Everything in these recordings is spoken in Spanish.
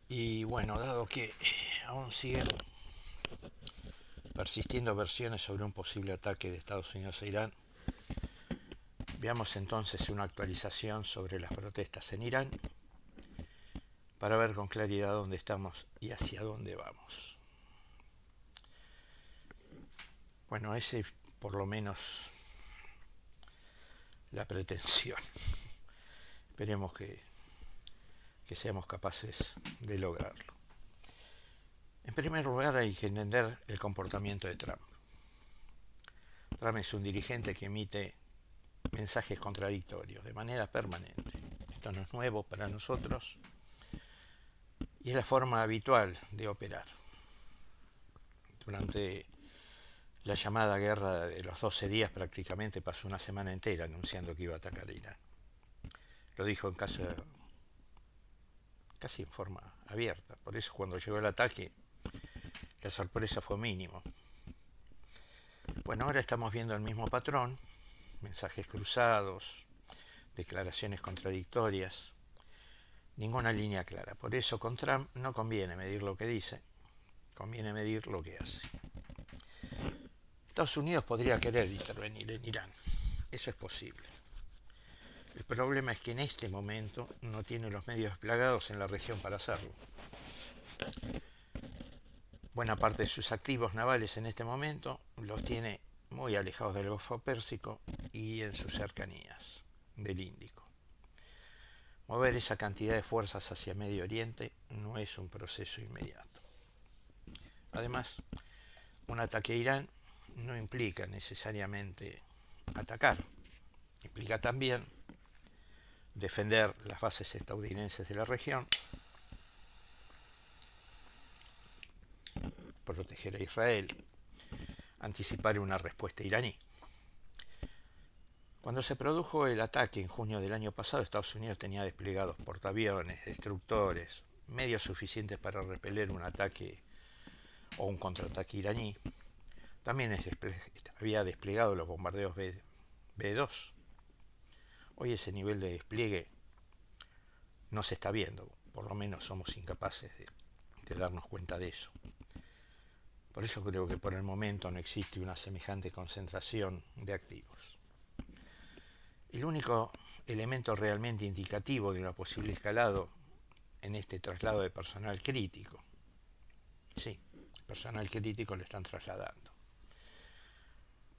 Y bueno, dado que aún siguen persistiendo versiones sobre un posible ataque de Estados Unidos a Irán, veamos entonces una actualización sobre las protestas en Irán para ver con claridad dónde estamos y hacia dónde vamos. Bueno, ese es por lo menos la pretensión. Esperemos que seamos capaces de lograrlo. En primer lugar hay que entender el comportamiento de Trump. Trump es un dirigente que emite mensajes contradictorios de manera permanente. Esto no es nuevo para nosotros y es la forma habitual de operar. Durante la llamada guerra de los 12 días prácticamente pasó una semana entera anunciando que iba a atacar a Irán. Lo dijo casi en forma abierta. Por eso cuando llegó el ataque la sorpresa fue mínima. Bueno, ahora estamos viendo el mismo patrón, mensajes cruzados, declaraciones contradictorias, ninguna línea clara. Por eso con Trump no conviene medir lo que dice, conviene medir lo que hace. Estados Unidos podría querer intervenir en Irán, eso es posible. El problema es que en este momento no tiene los medios desplegados en la región para hacerlo. Buena parte de sus activos navales en este momento los tiene muy alejados del Golfo Pérsico y en sus cercanías del Índico. Mover esa cantidad de fuerzas hacia Medio Oriente no es un proceso inmediato. Además, un ataque a Irán no implica necesariamente atacar, implica también defender las bases estadounidenses de la región, proteger a Israel, anticipar una respuesta iraní. Cuando se produjo el ataque en junio del año pasado, Estados Unidos tenía desplegados portaaviones, destructores, medios suficientes para repeler un ataque o un contraataque iraní. También había desplegado los bombardeos B-2. Hoy ese nivel de despliegue no se está viendo, por lo menos somos incapaces de darnos cuenta de eso. Por eso creo que por el momento no existe una semejante concentración de activos. El único elemento realmente indicativo de una posible escalado en este traslado de personal crítico, sí, personal crítico lo están trasladando.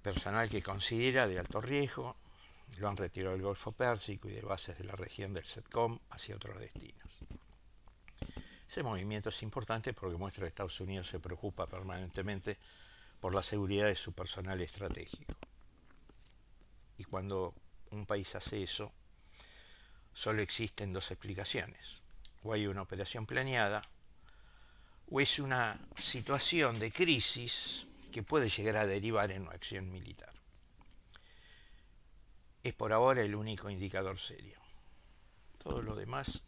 Personal que considera de alto riesgo, lo han retirado del Golfo Pérsico y de bases de la región del SETCOM hacia otros destinos. Ese movimiento es importante porque muestra que Estados Unidos se preocupa permanentemente por la seguridad de su personal estratégico. Y cuando un país hace eso, solo existen dos explicaciones. O hay una operación planeada, o es una situación de crisis que puede llegar a derivar en una acción militar. Es por ahora el único indicador serio. Todo lo demás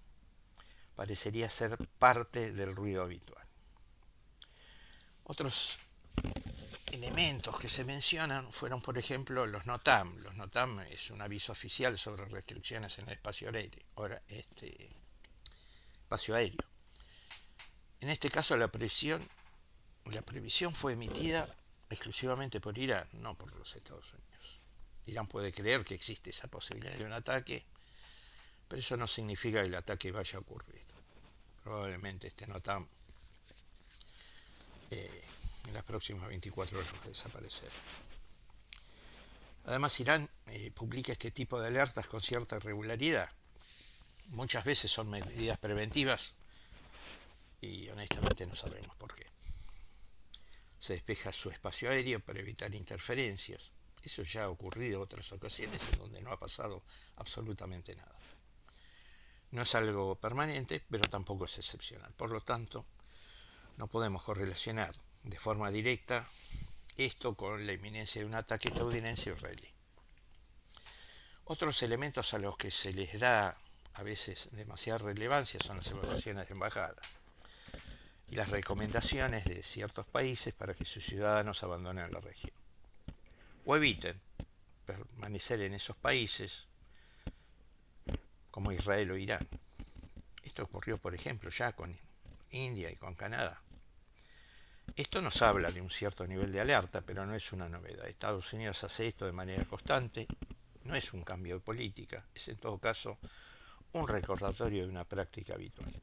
parecería ser parte del ruido habitual. Otros elementos que se mencionan fueron, por ejemplo, los NOTAM. Los NOTAM es un aviso oficial sobre restricciones en el espacio aéreo. En este caso, la previsión fue emitida exclusivamente por Irán, no por los Estados Unidos. Irán puede creer que existe esa posibilidad de un ataque, pero eso no significa que el ataque vaya a ocurrir. Probablemente este NOTAM en las próximas 24 horas va a desaparecer. Además, Irán publica este tipo de alertas con cierta regularidad. Muchas veces son medidas preventivas y honestamente no sabemos por qué. Se despeja su espacio aéreo para evitar interferencias. Eso ya ha ocurrido en otras ocasiones en donde no ha pasado absolutamente nada. No es algo permanente, pero tampoco es excepcional. Por lo tanto, no podemos correlacionar de forma directa esto con la inminencia de un ataque estadounidense o israelí. Otros elementos a los que se les da a veces demasiada relevancia son las evaluaciones de embajadas y las recomendaciones de ciertos países para que sus ciudadanos abandonen la región o eviten permanecer en esos países como Israel o Irán. Esto ocurrió, por ejemplo, ya con India y con Canadá. Esto nos habla de un cierto nivel de alerta, pero no es una novedad. Estados Unidos hace esto de manera constante, no es un cambio de política, es en todo caso un recordatorio de una práctica habitual.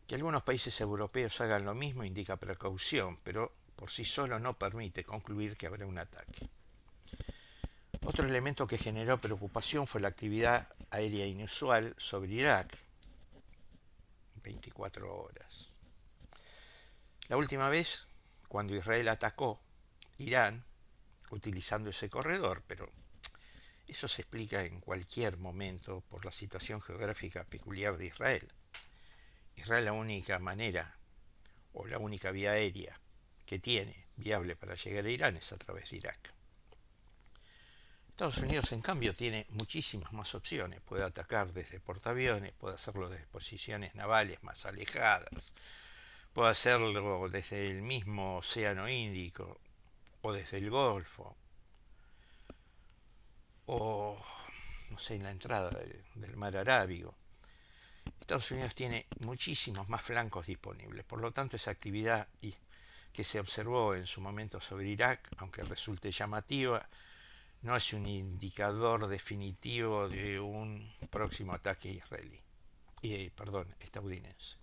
Que algunos países europeos hagan lo mismo indica precaución, pero por sí solo no permite concluir que habrá un ataque. Otro elemento que generó preocupación fue la actividad aérea inusual sobre Irak, 24 horas. La última vez, cuando Israel atacó Irán, utilizando ese corredor, pero eso se explica en cualquier momento por la situación geográfica peculiar de Israel. Israel la única manera o la única vía aérea que tiene viable para llegar a Irán es a través de Irak. Estados Unidos, en cambio, tiene muchísimas más opciones. Puede atacar desde portaaviones, puede hacerlo desde posiciones navales más alejadas, puede hacerlo desde el mismo Océano Índico o desde el Golfo o, no sé, en la entrada del mar Arábigo. Estados Unidos tiene muchísimos más flancos disponibles, por lo tanto esa actividad que se observó en su momento sobre Irak, aunque resulte llamativa, no es un indicador definitivo de un próximo ataque israelí, estadounidense.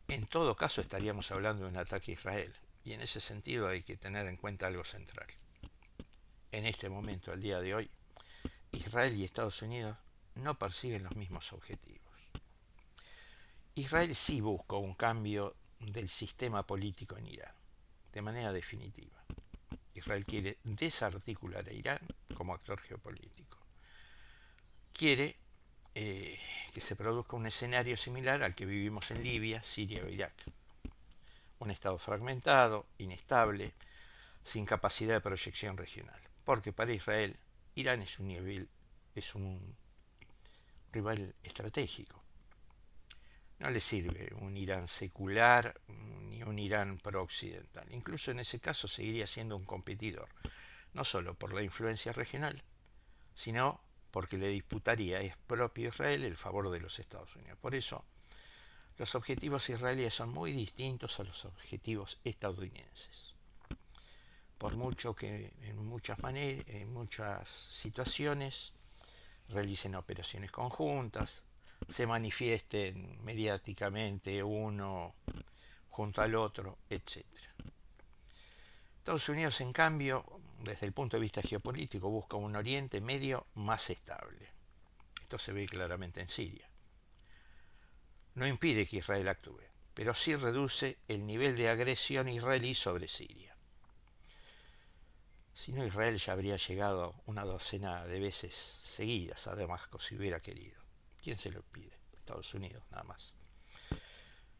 En todo caso estaríamos hablando de un ataque a Israel, y en ese sentido hay que tener en cuenta algo central. En este momento, al día de hoy, Israel y Estados Unidos no persiguen los mismos objetivos. Israel sí busca un cambio del sistema político en Irán, de manera definitiva. Israel quiere desarticular a Irán como actor geopolítico. Quiere que se produzca un escenario similar al que vivimos en Libia, Siria o Irak. Un estado fragmentado, inestable, sin capacidad de proyección regional. Porque para Israel, Irán es un rival estratégico. No le sirve un Irán secular ni un Irán pro-occidental. Incluso en ese caso seguiría siendo un competidor, no solo por la influencia regional, sino porque le disputaría es propio Israel el favor de los Estados Unidos. Por eso, los objetivos israelíes son muy distintos a los objetivos estadounidenses. Por mucho que en muchas situaciones realicen operaciones conjuntas, se manifiesten mediáticamente uno junto al otro, etc. Estados Unidos, en cambio, desde el punto de vista geopolítico, busca un Oriente Medio más estable. Esto se ve claramente en Siria. No impide que Israel actúe, pero sí reduce el nivel de agresión israelí sobre Siria. Si no, Israel ya habría llegado una docena de veces seguidas a Damasco si hubiera querido. ¿Quién se lo impide? Estados Unidos, nada más.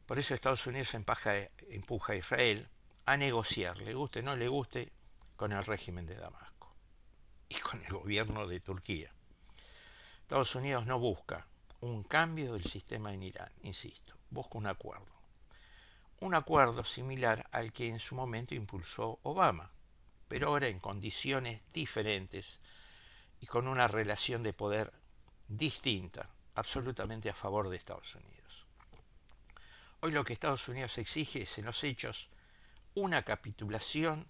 Por eso Estados Unidos empuja a Israel a negociar, le guste o no le guste, con el régimen de Damasco y con el gobierno de Turquía. Estados Unidos no busca un cambio del sistema en Irán, insisto, busca un acuerdo. Un acuerdo similar al que en su momento impulsó Obama, pero ahora en condiciones diferentes y con una relación de poder distinta, absolutamente a favor de Estados Unidos. Hoy lo que Estados Unidos exige es, en los hechos, una capitulación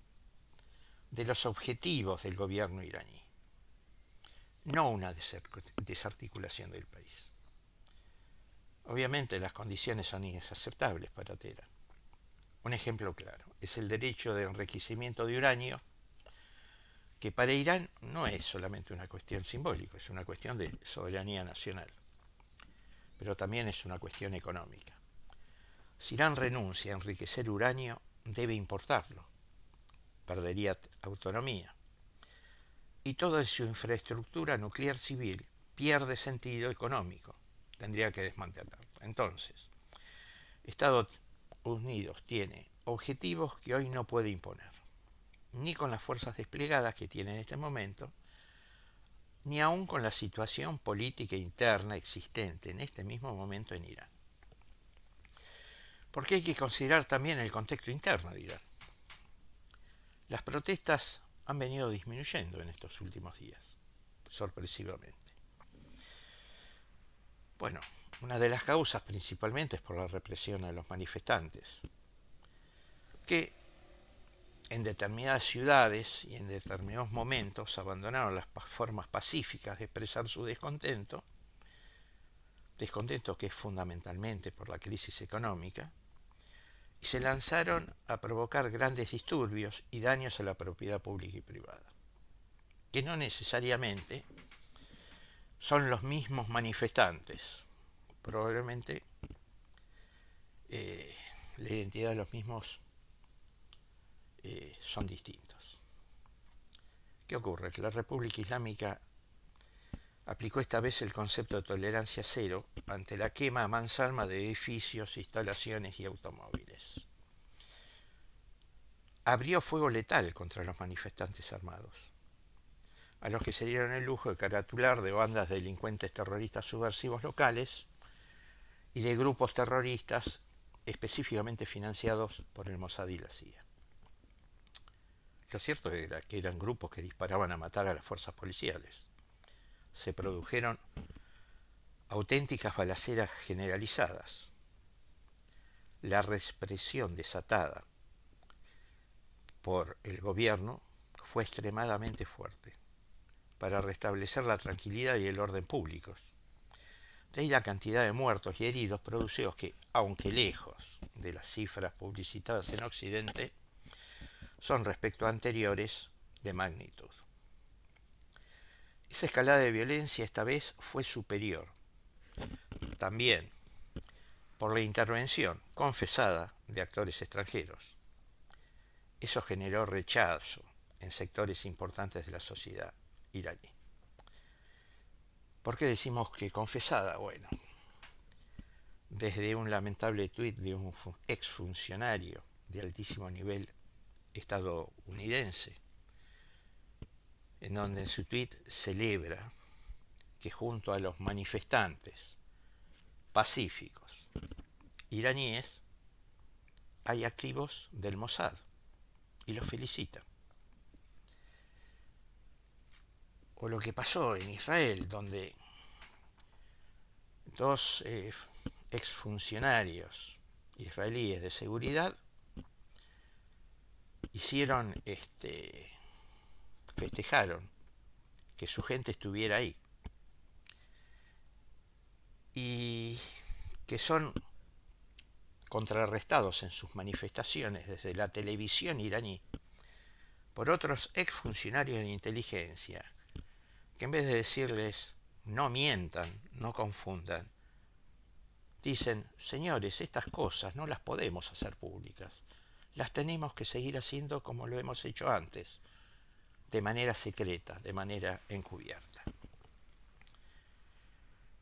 de los objetivos del gobierno iraní, no una desarticulación del país. Obviamente las condiciones son inaceptables para Teherán. Un ejemplo claro es el derecho de enriquecimiento de uranio, que para Irán no es solamente una cuestión simbólica, es una cuestión de soberanía nacional, pero también es una cuestión económica. Si Irán renuncia a enriquecer uranio, debe importarlo, perdería autonomía, y toda su infraestructura nuclear civil pierde sentido económico, tendría que desmantelarlo. Entonces, Estados Unidos tiene objetivos que hoy no puede imponer, ni con las fuerzas desplegadas que tiene en este momento, ni aún con la situación política interna existente en este mismo momento en Irán. Porque hay que considerar también el contexto interno de Irán. Las protestas han venido disminuyendo en estos últimos días, sorpresivamente. Bueno, Una de las causas principalmente es por la represión a los manifestantes, que en determinadas ciudades y en determinados momentos abandonaron las formas pacíficas de expresar su descontento, descontento que es fundamentalmente por la crisis económica, y se lanzaron a provocar grandes disturbios y daños a la propiedad pública y privada, que no necesariamente son los mismos manifestantes. Probablemente la identidad de los mismos son distintos. ¿Qué ocurre? Que la República Islámica aplicó esta vez el concepto de tolerancia cero ante la quema a mansalva de edificios, instalaciones y automóviles. Abrió fuego letal contra los manifestantes armados, a los que se dieron el lujo de caratular de bandas de delincuentes terroristas subversivos locales y de grupos terroristas específicamente financiados por el Mossad y la CIA. Lo cierto era que eran grupos que disparaban a matar a las fuerzas policiales. Se produjeron auténticas balaceras generalizadas. La represión desatada por el gobierno fue extremadamente fuerte para restablecer la tranquilidad y el orden públicos. De ahí la cantidad de muertos y heridos producidos que, aunque lejos de las cifras publicitadas en Occidente, son respecto a anteriores de magnitud. Esa escalada de violencia esta vez fue superior, también por la intervención confesada de actores extranjeros. Eso generó rechazo en sectores importantes de la sociedad iraní. ¿Por qué decimos que confesada? Bueno, desde un lamentable tuit de un exfuncionario de altísimo nivel estadounidense, en donde en su tuit celebra que junto a los manifestantes pacíficos iraníes hay activos del Mossad y los felicita. O lo que pasó en Israel, donde dos exfuncionarios israelíes de seguridad festejaron que su gente estuviera ahí y que son contrarrestados en sus manifestaciones desde la televisión iraní por otros exfuncionarios de inteligencia que en vez de decirles no mientan, no confundan, dicen, señores, estas cosas no las podemos hacer públicas, las tenemos que seguir haciendo como lo hemos hecho antes, de manera secreta, de manera encubierta.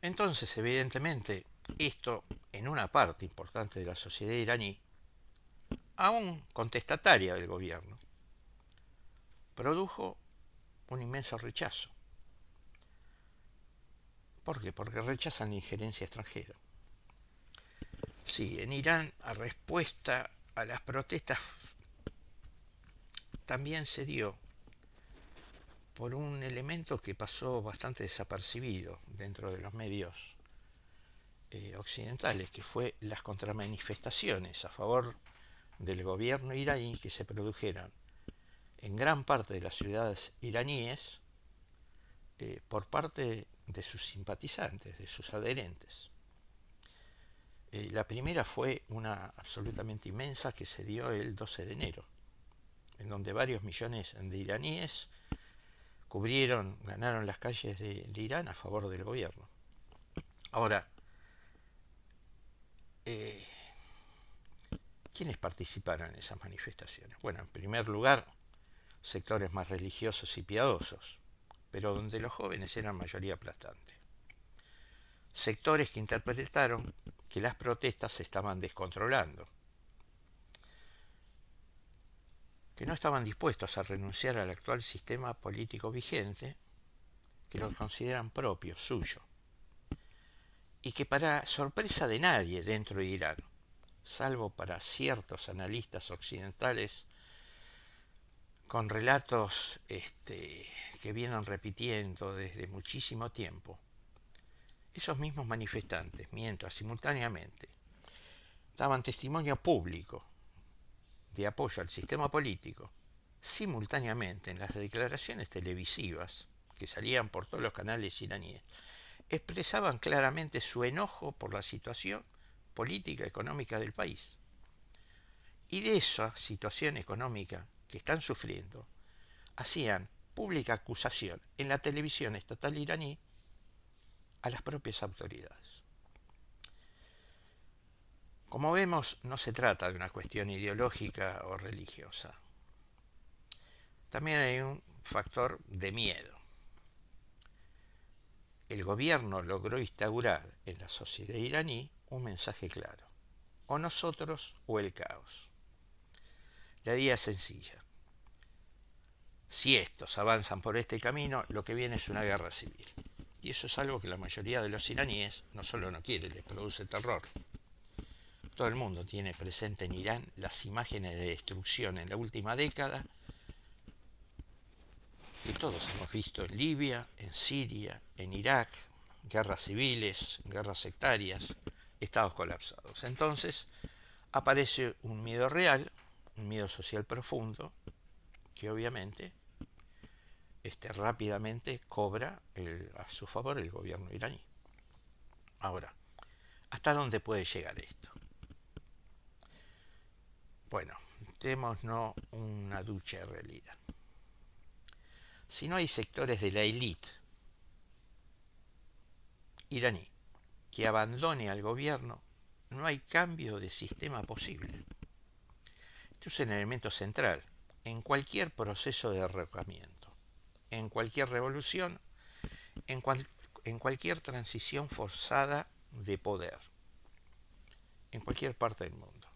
Entonces, evidentemente, esto en una parte importante de la sociedad iraní, aún contestataria del gobierno, produjo un inmenso rechazo. ¿Por qué? Porque rechazan la injerencia extranjera. Sí, en Irán, a respuesta a las protestas, también se dio por un elemento que pasó bastante desapercibido dentro de los medios occidentales, que fue las contramanifestaciones a favor del gobierno iraní que se produjeron en gran parte de las ciudades iraníes por parte de sus simpatizantes, de sus adherentes. La primera fue una absolutamente inmensa que se dio el 12 de enero, en donde varios millones de iraníes ganaron las calles de Irán a favor del gobierno. Ahora, ¿quiénes participaron en esas manifestaciones? Bueno, en primer lugar, sectores más religiosos y piadosos, pero donde los jóvenes eran mayoría aplastante. Sectores que interpretaron que las protestas se estaban descontrolando, que no estaban dispuestos a renunciar al actual sistema político vigente, que lo consideran propio, suyo, y que para sorpresa de nadie dentro de Irán, salvo para ciertos analistas occidentales con relatos que vienen repitiendo desde muchísimo tiempo, Esos mismos manifestantes, mientras simultáneamente daban testimonio público de apoyo al sistema político, simultáneamente en las declaraciones televisivas que salían por todos los canales iraníes, expresaban claramente su enojo por la situación política y económica del país. Y de esa situación económica que están sufriendo, hacían pública acusación en la televisión estatal iraní a las propias autoridades. Como vemos, no se trata de una cuestión ideológica o religiosa. También hay un factor de miedo. El gobierno logró instaurar en la sociedad iraní un mensaje claro: o nosotros o el caos. La idea es sencilla: si estos avanzan por este camino, lo que viene es una guerra civil. Y eso es algo que la mayoría de los iraníes no solo no quiere, les produce terror. Todo el mundo tiene presente en Irán las imágenes de destrucción en la última década que todos hemos visto en Libia, en Siria, en Irak, guerras civiles, guerras sectarias, estados colapsados. Entonces aparece un miedo real, un miedo social profundo, que obviamente rápidamente cobra a su favor el gobierno iraní. Ahora, ¿hasta dónde puede llegar esto? Bueno, démonos una ducha de realidad. Si no hay sectores de la élite iraní que abandone al gobierno, no hay cambio de sistema posible. Esto es un elemento central en cualquier proceso de derrocamiento, en cualquier revolución, en cualquier transición forzada de poder, en cualquier parte del mundo.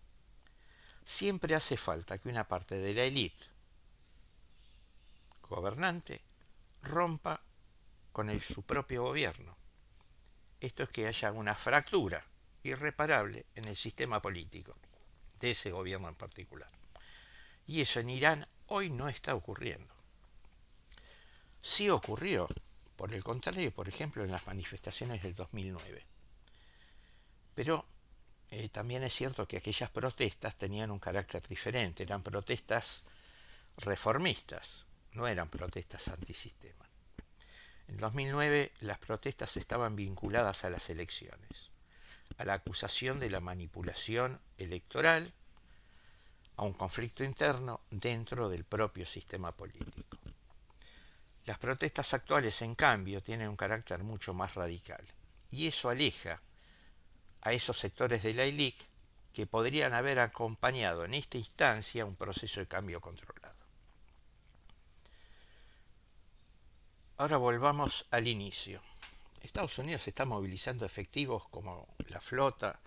Siempre hace falta que una parte de la élite gobernante rompa con su propio gobierno. Esto es que haya una fractura irreparable en el sistema político de ese gobierno en particular. Y eso en Irán hoy no está ocurriendo. Sí ocurrió, por el contrario, por ejemplo, en las manifestaciones del 2009. Pero también es cierto que aquellas protestas tenían un carácter diferente, eran protestas reformistas, no eran protestas antisistema. En 2009 las protestas estaban vinculadas a las elecciones, a la acusación de la manipulación electoral, a un conflicto interno dentro del propio sistema político. Las protestas actuales, en cambio, tienen un carácter mucho más radical, y eso aleja a esos sectores de la élite que podrían haber acompañado en esta instancia un proceso de cambio controlado. Ahora volvamos al inicio. Estados Unidos está movilizando efectivos como la flota,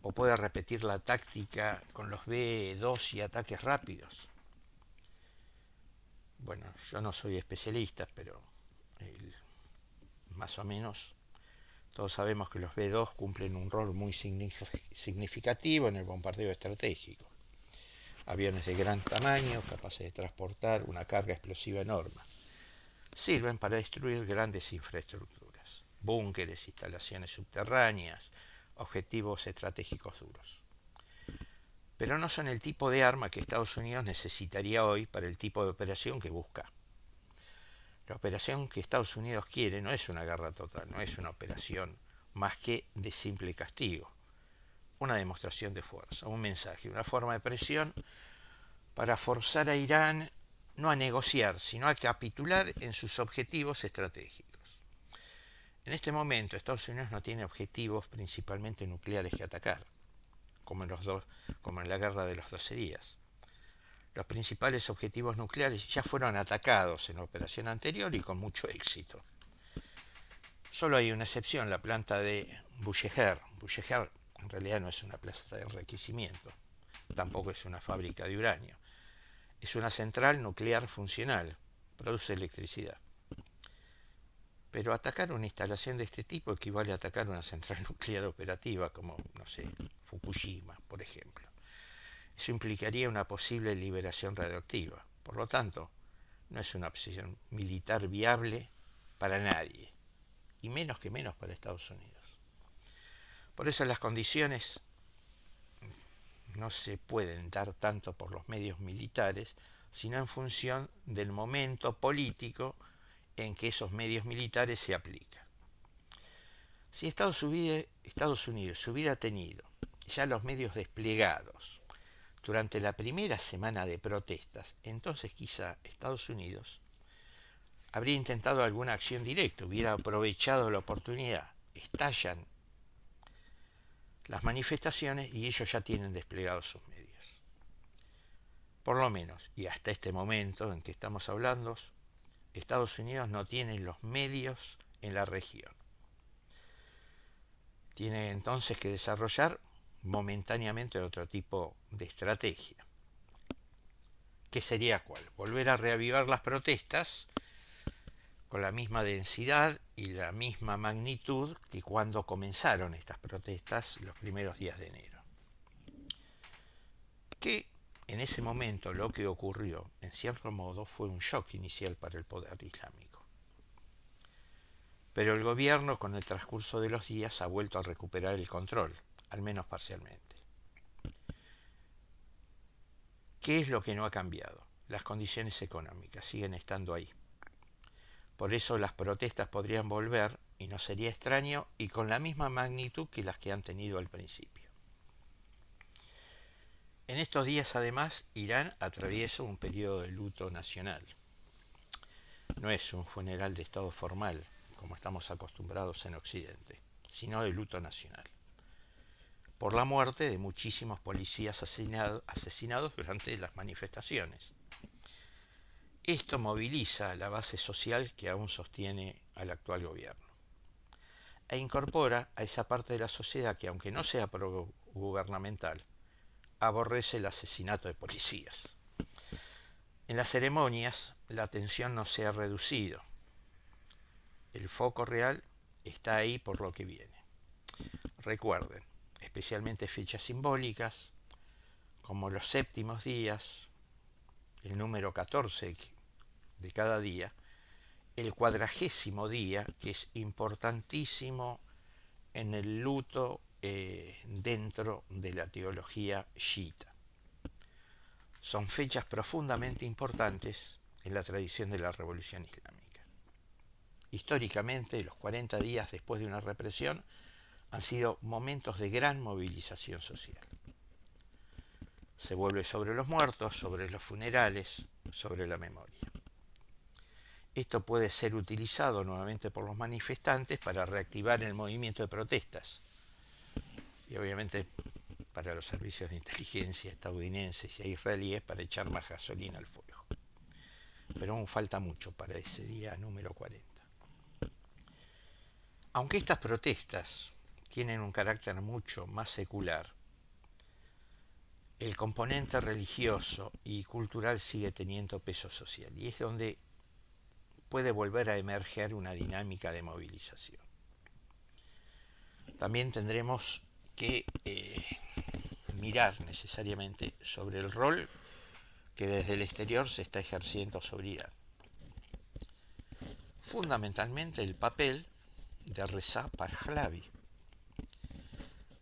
o puede repetir la táctica con los B-2 y ataques rápidos. Bueno, yo no soy especialista, pero más o menos todos sabemos que los B-2 cumplen un rol muy significativo en el bombardeo estratégico. Aviones de gran tamaño, capaces de transportar una carga explosiva enorme. Sirven para destruir grandes infraestructuras, búnkeres, instalaciones subterráneas, objetivos estratégicos duros. Pero no son el tipo de arma que Estados Unidos necesitaría hoy para el tipo de operación que busca. La operación que Estados Unidos quiere no es una guerra total, no es una operación más que de simple castigo, una demostración de fuerza, un mensaje, una forma de presión para forzar a Irán no a negociar, sino a capitular en sus objetivos estratégicos. En este momento Estados Unidos no tiene objetivos principalmente nucleares que atacar, como en la guerra de los 12 días. Los principales objetivos nucleares ya fueron atacados en la operación anterior y con mucho éxito. Solo hay una excepción, la planta de Bushehr. Bushehr en realidad no es una planta de enriquecimiento, tampoco es una fábrica de uranio. Es una central nuclear funcional, produce electricidad. Pero atacar una instalación de este tipo equivale a atacar una central nuclear operativa como, no sé, Fukushima, por ejemplo. Eso implicaría una posible liberación radioactiva. Por lo tanto, no es una opción militar viable para nadie. y menos que menos para Estados Unidos. Por eso las condiciones no se pueden dar tanto por los medios militares, sino en función del momento político en que esos medios militares se aplican. Si Estados Unidos hubiera tenido ya los medios desplegados durante la primera semana de protestas, entonces quizá Estados Unidos habría intentado alguna acción directa, hubiera aprovechado la oportunidad. Estallan las manifestaciones y ellos ya tienen desplegados sus medios. Por lo menos, y hasta este momento en que estamos hablando, Estados Unidos no tiene los medios en la región. Tiene entonces que desarrollar momentáneamente otro tipo de estrategia. ¿Qué sería cuál? Volver a reavivar las protestas con la misma densidad y la misma magnitud que cuando comenzaron estas protestas los primeros días de enero. Que en ese momento lo que ocurrió, en cierto modo, fue un shock inicial para el poder islámico. Pero el gobierno, con el transcurso de los días, ha vuelto a recuperar el control, al menos parcialmente. ¿Qué es lo que no ha cambiado? Las condiciones económicas siguen estando ahí. Por eso las protestas podrían volver, y no sería extraño, y con la misma magnitud que las que han tenido al principio. En estos días, además, Irán atraviesa un periodo de luto nacional. No es un funeral de Estado formal, como estamos acostumbrados en Occidente, sino de luto nacional, por la muerte de muchísimos policías asesinados durante las manifestaciones. Esto moviliza a la base social que aún sostiene al actual gobierno e incorpora a esa parte de la sociedad que, aunque no sea progubernamental, aborrece el asesinato de policías. En las ceremonias la tensión no se ha reducido. El foco real está ahí por lo que viene. Recuerden, especialmente fechas simbólicas, como los séptimos días, el número 14 de cada día, el 40º día, que es importantísimo en el luto dentro de la teología chiita. Son fechas profundamente importantes en la tradición de la Revolución Islámica. Históricamente, los 40 días después de una represión han sido momentos de gran movilización social. Se vuelve sobre los muertos, sobre los funerales, sobre la memoria. Esto puede ser utilizado nuevamente por los manifestantes para reactivar el movimiento de protestas. Y obviamente para los servicios de inteligencia estadounidenses e israelíes para echar más gasolina al fuego. Pero aún falta mucho para ese día número 40. Aunque estas protestas tienen un carácter mucho más secular, el componente religioso y cultural sigue teniendo peso social y es donde puede volver a emerger una dinámica de movilización. También tendremos que mirar necesariamente sobre el rol que desde el exterior se está ejerciendo sobre Irán. Fundamentalmente el papel de Reza Pahlavi,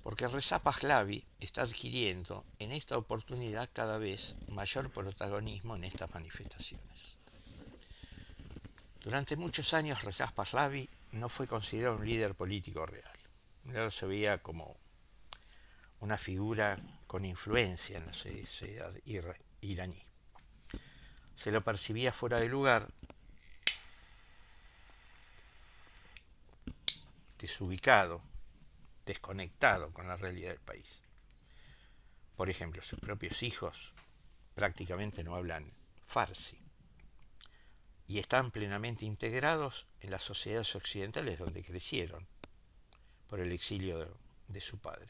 porque Reza Pahlavi está adquiriendo en esta oportunidad cada vez mayor protagonismo en estas manifestaciones. Durante muchos años Reza Pahlavi no fue considerado un líder político real. No se veía como una figura con influencia en la sociedad iraní. Se lo percibía fuera de lugar, desubicado, desconectado con la realidad del país. Por ejemplo, sus propios hijos prácticamente no hablan farsi y están plenamente integrados en las sociedades occidentales donde crecieron por el exilio de su padre.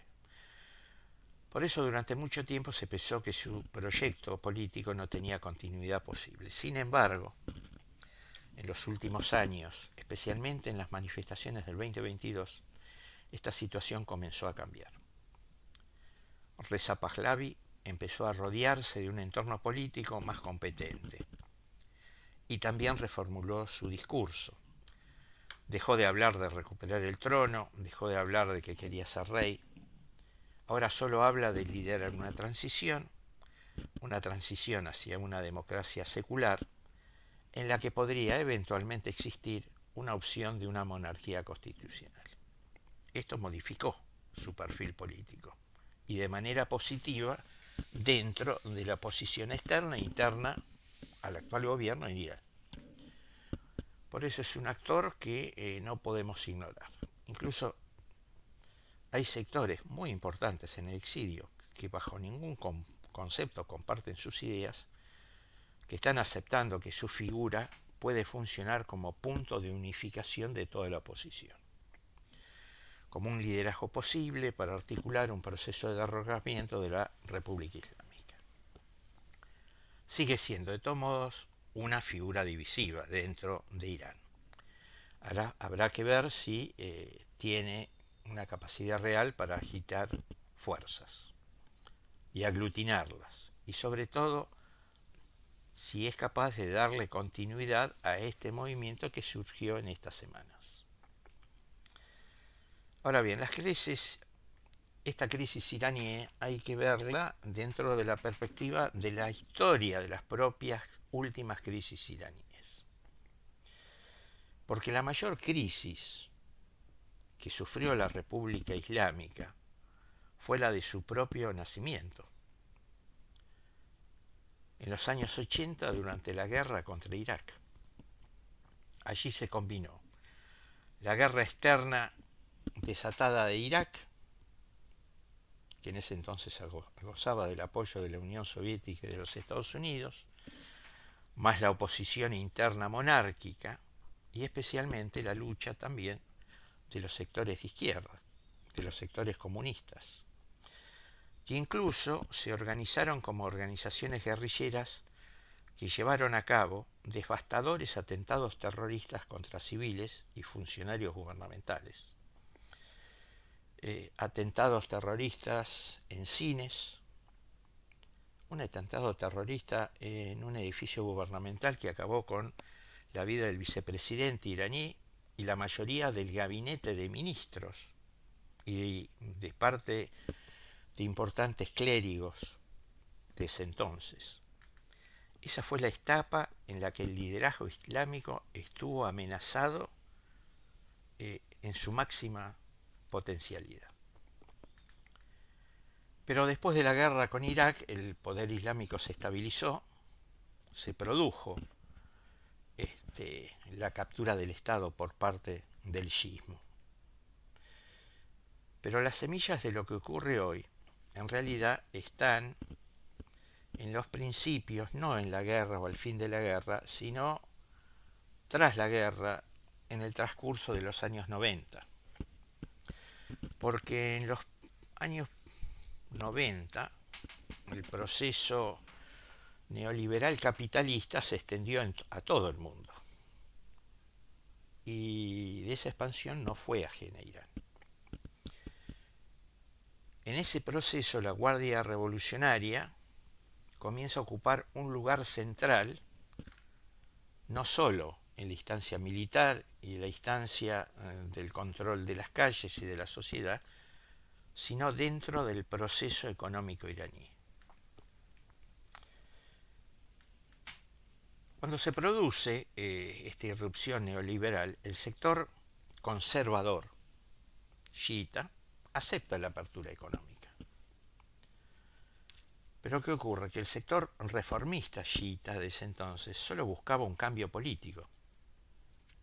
Por eso durante mucho tiempo se pensó que su proyecto político no tenía continuidad posible. Sin embargo, en los últimos años, especialmente en las manifestaciones del 2022, esta situación comenzó a cambiar. Reza Pahlavi empezó a rodearse de un entorno político más competente y también reformuló su discurso, Dejó de hablar de recuperar el trono, dejó de hablar de que quería ser rey. Ahora solo habla de liderar una transición hacia una democracia secular, en la que podría eventualmente existir una opción de una monarquía constitucional. Esto modificó su perfil político y de manera positiva dentro de la posición externa e interna al actual gobierno en Irán. Por eso es un actor que no podemos ignorar. Incluso hay sectores muy importantes en el exilio que bajo ningún concepto comparten sus ideas, que están aceptando que su figura puede funcionar como punto de unificación de toda la oposición, como un liderazgo posible para articular un proceso de derrocamiento de la República Islámica. Sigue siendo, de todos modos, una figura divisiva dentro de Irán. Ahora habrá que ver si tiene una capacidad real para agitar fuerzas y aglutinarlas, y sobre todo si es capaz de darle continuidad a este movimiento que surgió en estas semanas. Ahora bien, esta crisis iraní hay que verla dentro de la perspectiva de la historia de las propias últimas crisis iraníes. Porque la mayor crisis que sufrió la República Islámica fue la de su propio nacimiento. En los años 80, durante la guerra contra Irak. Allí se combinó la guerra externa desatada de Irak, que en ese entonces gozaba del apoyo de la Unión Soviética y de los Estados Unidos, más la oposición interna monárquica y especialmente la lucha también de los sectores de izquierda, de los sectores comunistas, que incluso se organizaron como organizaciones guerrilleras que llevaron a cabo devastadores atentados terroristas contra civiles y funcionarios gubernamentales. Atentados terroristas en cines, un atentado terrorista en un edificio gubernamental que acabó con la vida del vicepresidente iraní y la mayoría del gabinete de ministros y de parte de importantes clérigos de ese entonces. Esa fue la etapa en la que el liderazgo islámico estuvo amenazado en su máxima potencialidad. Pero después de la guerra con Irak, el poder islámico se estabilizó, se produjo la captura del Estado por parte del chiismo. Pero las semillas de lo que ocurre hoy, en realidad, están en los principios, no en la guerra o al fin de la guerra, sino tras la guerra, en el transcurso de los años 90. Porque en los años 90 el proceso neoliberal capitalista se extendió a todo el mundo. Y de esa expansión no fue ajena a Irán. En ese proceso la Guardia Revolucionaria comienza a ocupar un lugar central, no solo en la instancia militar y la instancia del control de las calles y de la sociedad, sino dentro del proceso económico iraní. Cuando se produce esta irrupción neoliberal, el sector conservador chiita acepta la apertura económica. Pero ¿qué ocurre? Que el sector reformista chiita de ese entonces solo buscaba un cambio político,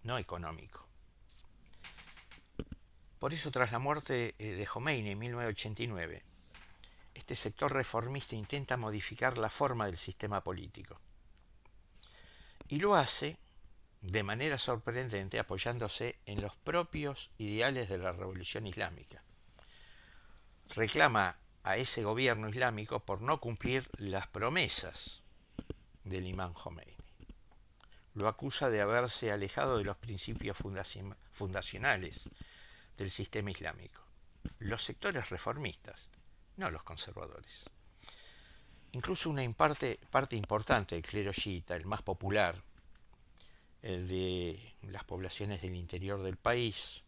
no económico. Por eso, tras la muerte de Jomeini en 1989, este sector reformista intenta modificar la forma del sistema político. Y lo hace de manera sorprendente apoyándose en los propios ideales de la revolución islámica. Reclama a ese gobierno islámico por no cumplir las promesas del imán Jomeini. Lo acusa de haberse alejado de los principios fundacionales del sistema islámico. Los sectores reformistas, no los conservadores. Incluso una parte importante del clero chiita, el más popular, el de las poblaciones del interior del país,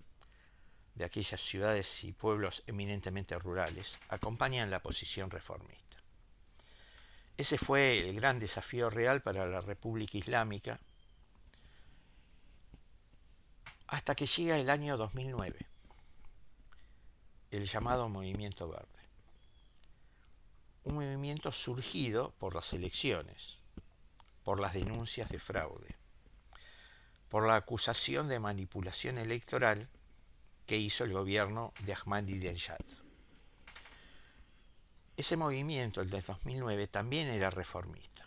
de aquellas ciudades y pueblos eminentemente rurales, acompañan la posición reformista. Ese fue el gran desafío real para la República Islámica hasta que llega el año 2009, el llamado Movimiento Verde. Un movimiento surgido por las elecciones, por las denuncias de fraude, por la acusación de manipulación electoral que hizo el gobierno de Ahmadinejad. Ese movimiento, el de 2009, también era reformista.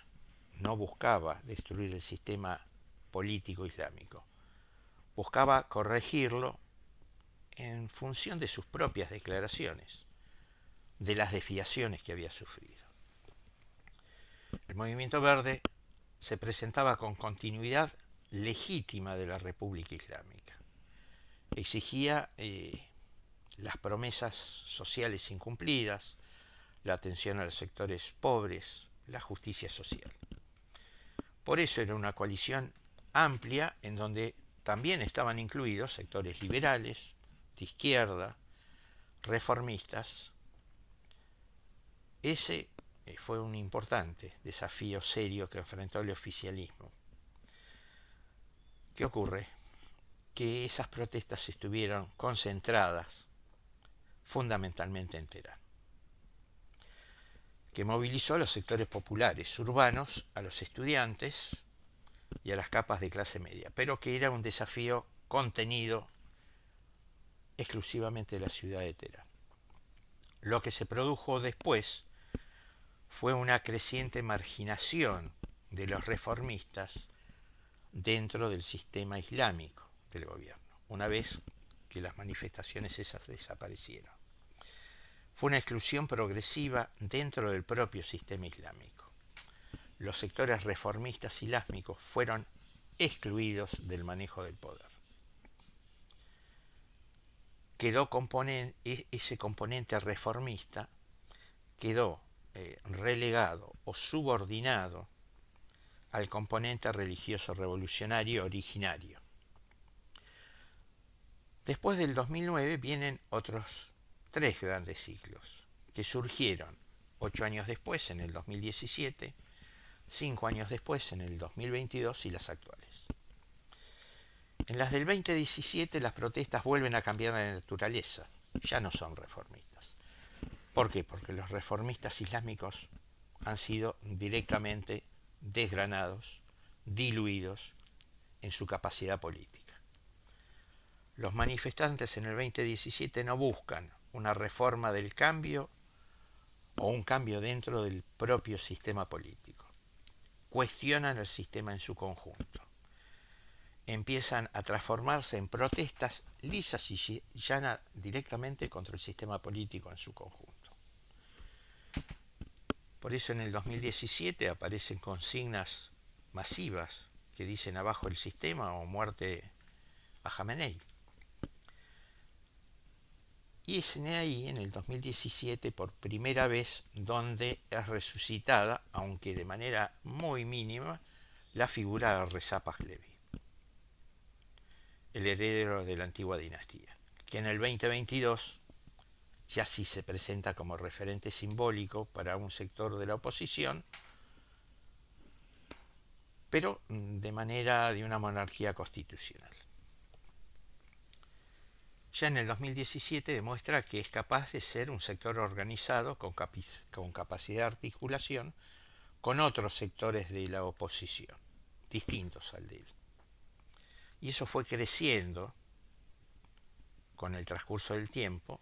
No buscaba destruir el sistema político islámico. Buscaba corregirlo en función de sus propias declaraciones, de las desviaciones que había sufrido. El Movimiento Verde se presentaba con continuidad legítima de la República Islámica. Exigía las promesas sociales incumplidas, la atención a los sectores pobres, la justicia social. Por eso era una coalición amplia en donde también estaban incluidos sectores liberales, de izquierda, reformistas. Ese fue un importante desafío serio que enfrentó el oficialismo. ¿Qué ocurre? Que esas protestas estuvieron concentradas fundamentalmente en Teherán, que movilizó a los sectores populares urbanos, a los estudiantes y a las capas de clase media, pero que era un desafío contenido exclusivamente de la ciudad de Teherán. Lo que se produjo después fue una creciente marginación de los reformistas dentro del sistema islámico del gobierno, una vez que las manifestaciones esas desaparecieron. Fue una exclusión progresiva dentro del propio sistema islámico. Los sectores reformistas islámicos fueron excluidos del manejo del poder. Quedó ese componente reformista quedó relegado o subordinado al componente religioso revolucionario originario. Después del 2009 vienen otros 3 grandes ciclos que surgieron 8 años después, en el 2017, 5 años después, en el 2022 y las actuales. En las del 2017 las protestas vuelven a cambiar de naturaleza, ya no son reformistas. ¿Por qué? Porque los reformistas islámicos han sido directamente desgranados, diluidos en su capacidad política. Los manifestantes en el 2017 no buscan una reforma del cambio o un cambio dentro del propio sistema político. Cuestionan el sistema en su conjunto. Empiezan a transformarse en protestas lisas y llanas directamente contra el sistema político en su conjunto. Por eso en el 2017 aparecen consignas masivas que dicen abajo el sistema o muerte a Jamenei. Y es ahí, en el 2017, por primera vez, donde es resucitada, aunque de manera muy mínima, la figura de Reza Pahlavi, el heredero de la antigua dinastía, que en el 2022 ya sí se presenta como referente simbólico para un sector de la oposición, pero de manera de una monarquía constitucional. Ya en el 2017 demuestra que es capaz de ser un sector organizado con capacidad de articulación con otros sectores de la oposición, distintos al de él. Y eso fue creciendo con el transcurso del tiempo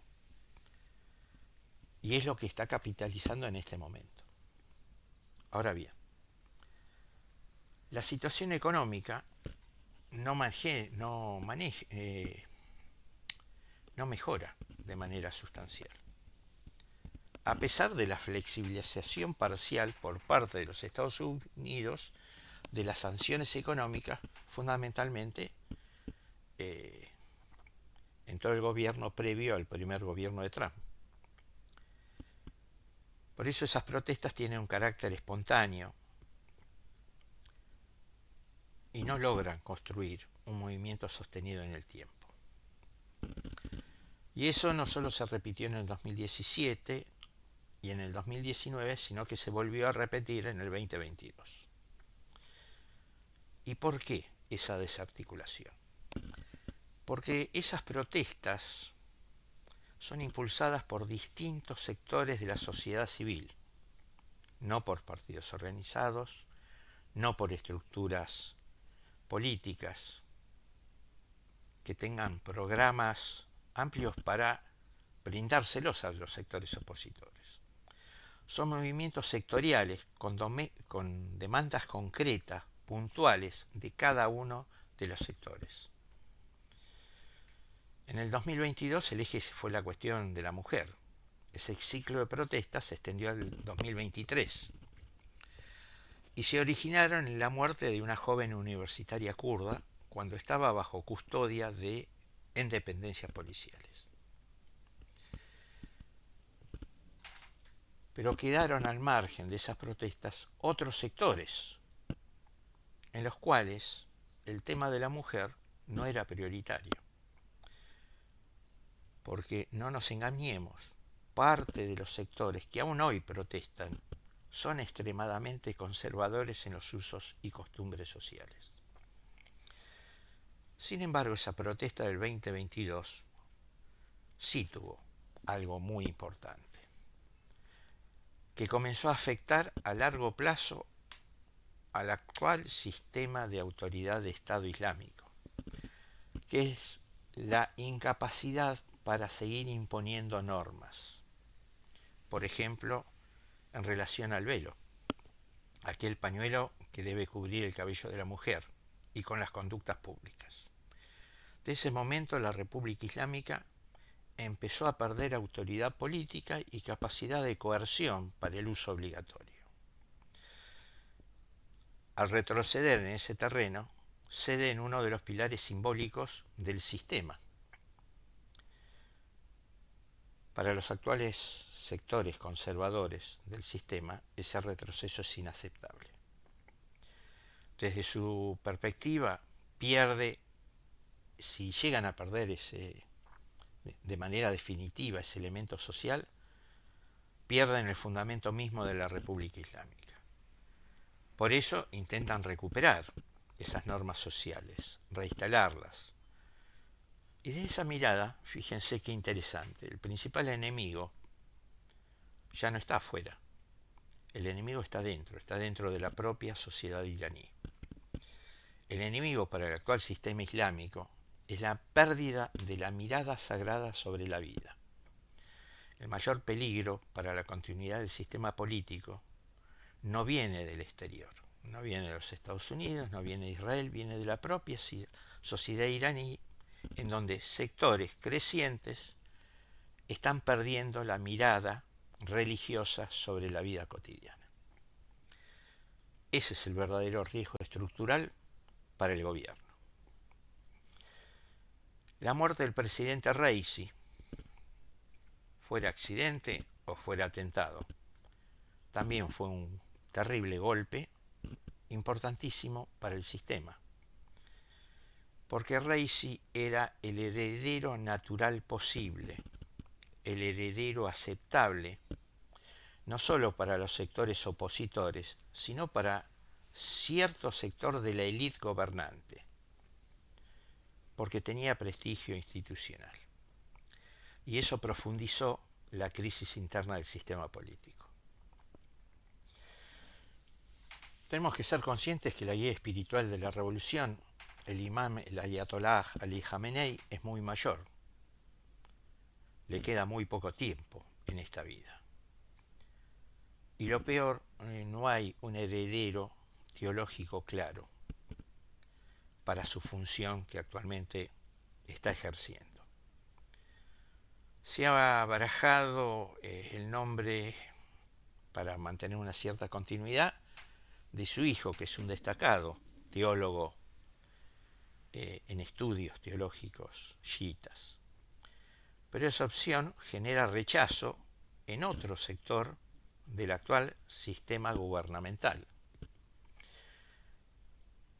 y es lo que está capitalizando en este momento. Ahora bien, la situación económica no mejora de manera sustancial. A pesar de la flexibilización parcial por parte de los Estados Unidos de las sanciones económicas, fundamentalmente en todo el gobierno previo al primer gobierno de Trump. Por eso esas protestas tienen un carácter espontáneo y no logran construir un movimiento sostenido en el tiempo. Y eso no solo se repitió en el 2017 y en el 2019, sino que se volvió a repetir en el 2022. ¿Y por qué esa desarticulación? Porque esas protestas son impulsadas por distintos sectores de la sociedad civil, no por partidos organizados, no por estructuras políticas que tengan programas amplios para brindárselos a los sectores opositores. Son movimientos sectoriales con demandas concretas, puntuales de cada uno de los sectores. En el 2022 el eje fue la cuestión de la mujer. Ese ciclo de protestas se extendió al 2023 y se originaron en la muerte de una joven universitaria kurda cuando estaba bajo custodia en dependencias policiales. Pero quedaron al margen de esas protestas otros sectores en los cuales el tema de la mujer no era prioritario. Porque no nos engañemos, parte de los sectores que aún hoy protestan son extremadamente conservadores en los usos y costumbres sociales. Sin embargo, esa protesta del 2022 sí tuvo algo muy importante, que comenzó a afectar a largo plazo al actual sistema de autoridad de Estado Islámico, que es la incapacidad para seguir imponiendo normas. Por ejemplo, en relación al velo, aquel pañuelo que debe cubrir el cabello de la mujer, y con las conductas públicas. De ese momento la República Islámica empezó a perder autoridad política y capacidad de coerción para el uso obligatorio. Al retroceder en ese terreno, cede en uno de los pilares simbólicos del sistema. Para los actuales sectores conservadores del sistema, ese retroceso es inaceptable. Desde su perspectiva, si llegan a perder de manera definitiva ese elemento social, pierden el fundamento mismo de la República Islámica. Por eso intentan recuperar esas normas sociales, reinstalarlas. Y de esa mirada, fíjense qué interesante, el principal enemigo ya no está afuera. El enemigo está dentro de la propia sociedad iraní. El enemigo para el actual sistema islámico es la pérdida de la mirada sagrada sobre la vida. El mayor peligro para la continuidad del sistema político no viene del exterior, no viene de los Estados Unidos, no viene de Israel, viene de la propia sociedad iraní, en donde sectores crecientes están perdiendo la mirada religiosa sobre la vida cotidiana. Ese es el verdadero riesgo estructural para el gobierno. La muerte del presidente Raisi, fuera accidente o fuera atentado, también fue un terrible golpe, importantísimo para el sistema, porque Raisi era el heredero natural posible, el heredero aceptable, no solo para los sectores opositores, sino para cierto sector de la élite gobernante, porque tenía prestigio institucional. Y eso profundizó la crisis interna del sistema político. Tenemos que ser conscientes que la guía espiritual de la revolución, el imam, el ayatollah Ali Jamenei, es muy mayor. Le queda muy poco tiempo en esta vida. Y lo peor, no hay un heredero teológico claro para su función que actualmente está ejerciendo. Se ha barajado el nombre, para mantener una cierta continuidad, de su hijo, que es un destacado teólogo en estudios teológicos chiitas. Pero esa opción genera rechazo en otro sector del actual sistema gubernamental.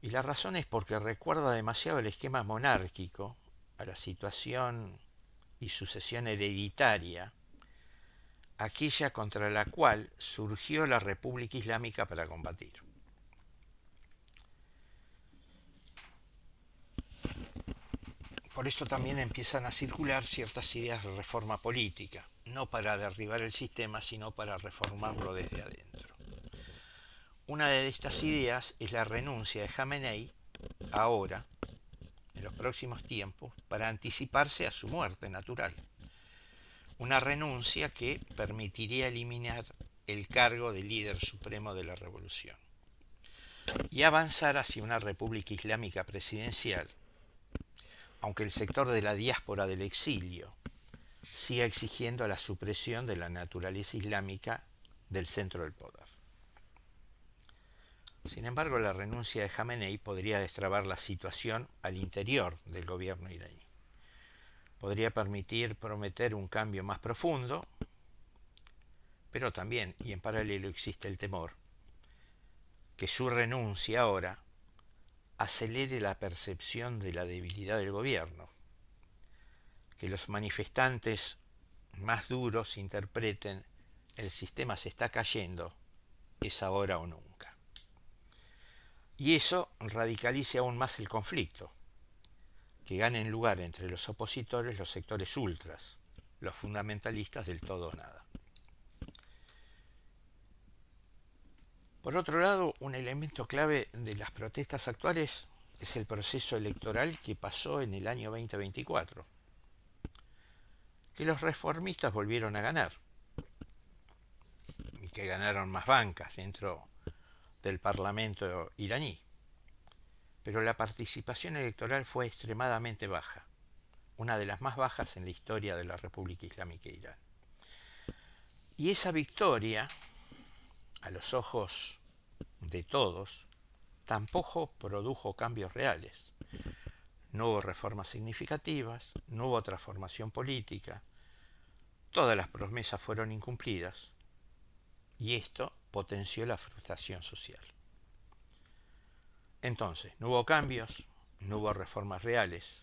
Y la razón es porque recuerda demasiado el esquema monárquico a la situación y sucesión hereditaria, aquella contra la cual surgió la República Islámica para combatir. Por eso también empiezan a circular ciertas ideas de reforma política, no para derribar el sistema, sino para reformarlo desde adentro. Una de estas ideas es la renuncia de Jamenei ahora, en los próximos tiempos, para anticiparse a su muerte natural. Una renuncia que permitiría eliminar el cargo de líder supremo de la revolución y avanzar hacia una república islámica presidencial, aunque el sector de la diáspora del exilio siga exigiendo la supresión de la naturaleza islámica del centro del poder. Sin embargo, la renuncia de Jamenei podría destrabar la situación al interior del gobierno iraní. Podría permitir prometer un cambio más profundo, pero también, y en paralelo, existe el temor que su renuncia ahora acelere la percepción de la debilidad del gobierno, que los manifestantes más duros interpreten el sistema se está cayendo, es ahora o nunca. Y eso radicalice aún más el conflicto, que ganen lugar entre los opositores los sectores ultras, los fundamentalistas del todo o nada. Por otro lado, un elemento clave de las protestas actuales es el proceso electoral que pasó en el año 2024, que los reformistas volvieron a ganar, y que ganaron más bancas dentro del Parlamento iraní. Pero la participación electoral fue extremadamente baja, una de las más bajas en la historia de la República Islámica de Irán. Y esa victoria, a los ojos de todos, tampoco produjo cambios reales. No hubo reformas significativas, no hubo transformación política, todas las promesas fueron incumplidas y esto potenció la frustración social. Entonces, no hubo cambios, no hubo reformas reales.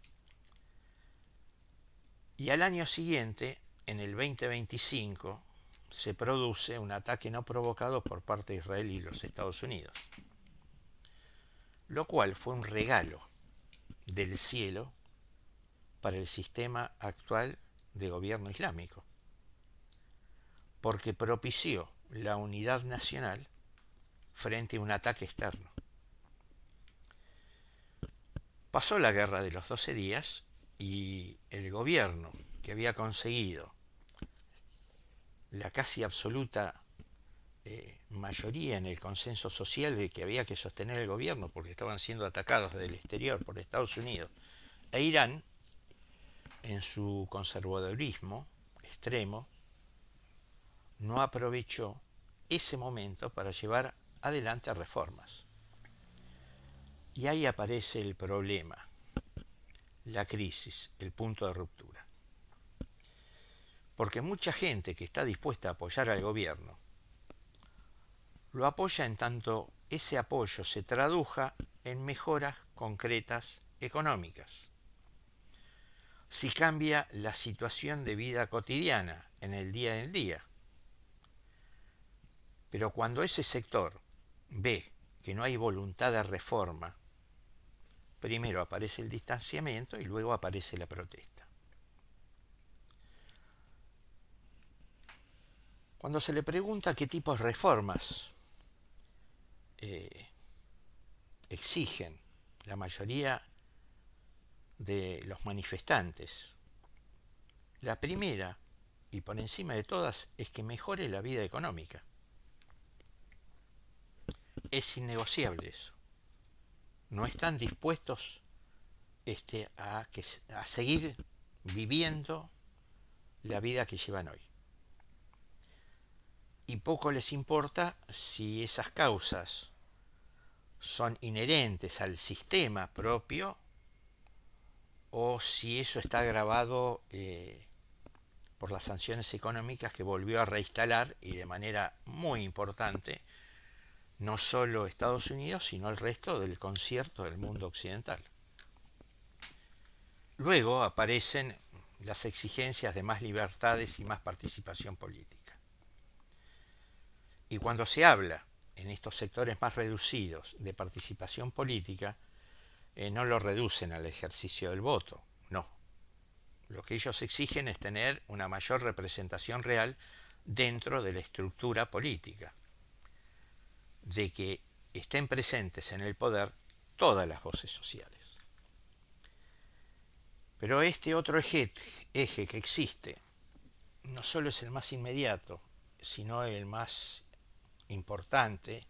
Y al año siguiente, en el 2025, se produce un ataque no provocado por parte de Israel y los Estados Unidos, lo cual fue un regalo del cielo para el sistema actual de gobierno islámico, porque propició la unidad nacional frente a un ataque externo. Pasó la guerra de los 12 días y el gobierno que había conseguido la casi absoluta mayoría en el consenso social de que había que sostener el gobierno porque estaban siendo atacados desde el exterior por Estados Unidos e Irán, en su conservadurismo extremo, no aprovechó ese momento para llevar adelante reformas. Y ahí aparece el problema, la crisis, el punto de ruptura. Porque mucha gente que está dispuesta a apoyar al gobierno lo apoya en tanto ese apoyo se traduja en mejoras concretas económicas. Si cambia la situación de vida cotidiana en el día. Pero cuando ese sector ve que no hay voluntad de reforma, primero aparece el distanciamiento y luego aparece la protesta. Cuando se le pregunta qué tipos de reformas exigen la mayoría de los manifestantes, la primera, y por encima de todas, es que mejore la vida económica. Es innegociable eso. No están dispuestos a seguir viviendo la vida que llevan hoy. Y poco les importa si esas causas son inherentes al sistema propio o si eso está agravado por las sanciones económicas que volvió a reinstalar y de manera muy importante no solo Estados Unidos, sino el resto del concierto del mundo occidental. Luego aparecen las exigencias de más libertades y más participación política. Y cuando se habla en estos sectores más reducidos de participación política, no lo reducen al ejercicio del voto, no. Lo que ellos exigen es tener una mayor representación real dentro de la estructura política, de que estén presentes en el poder todas las voces sociales. Pero este otro eje que existe no solo es el más inmediato, sino el más importante,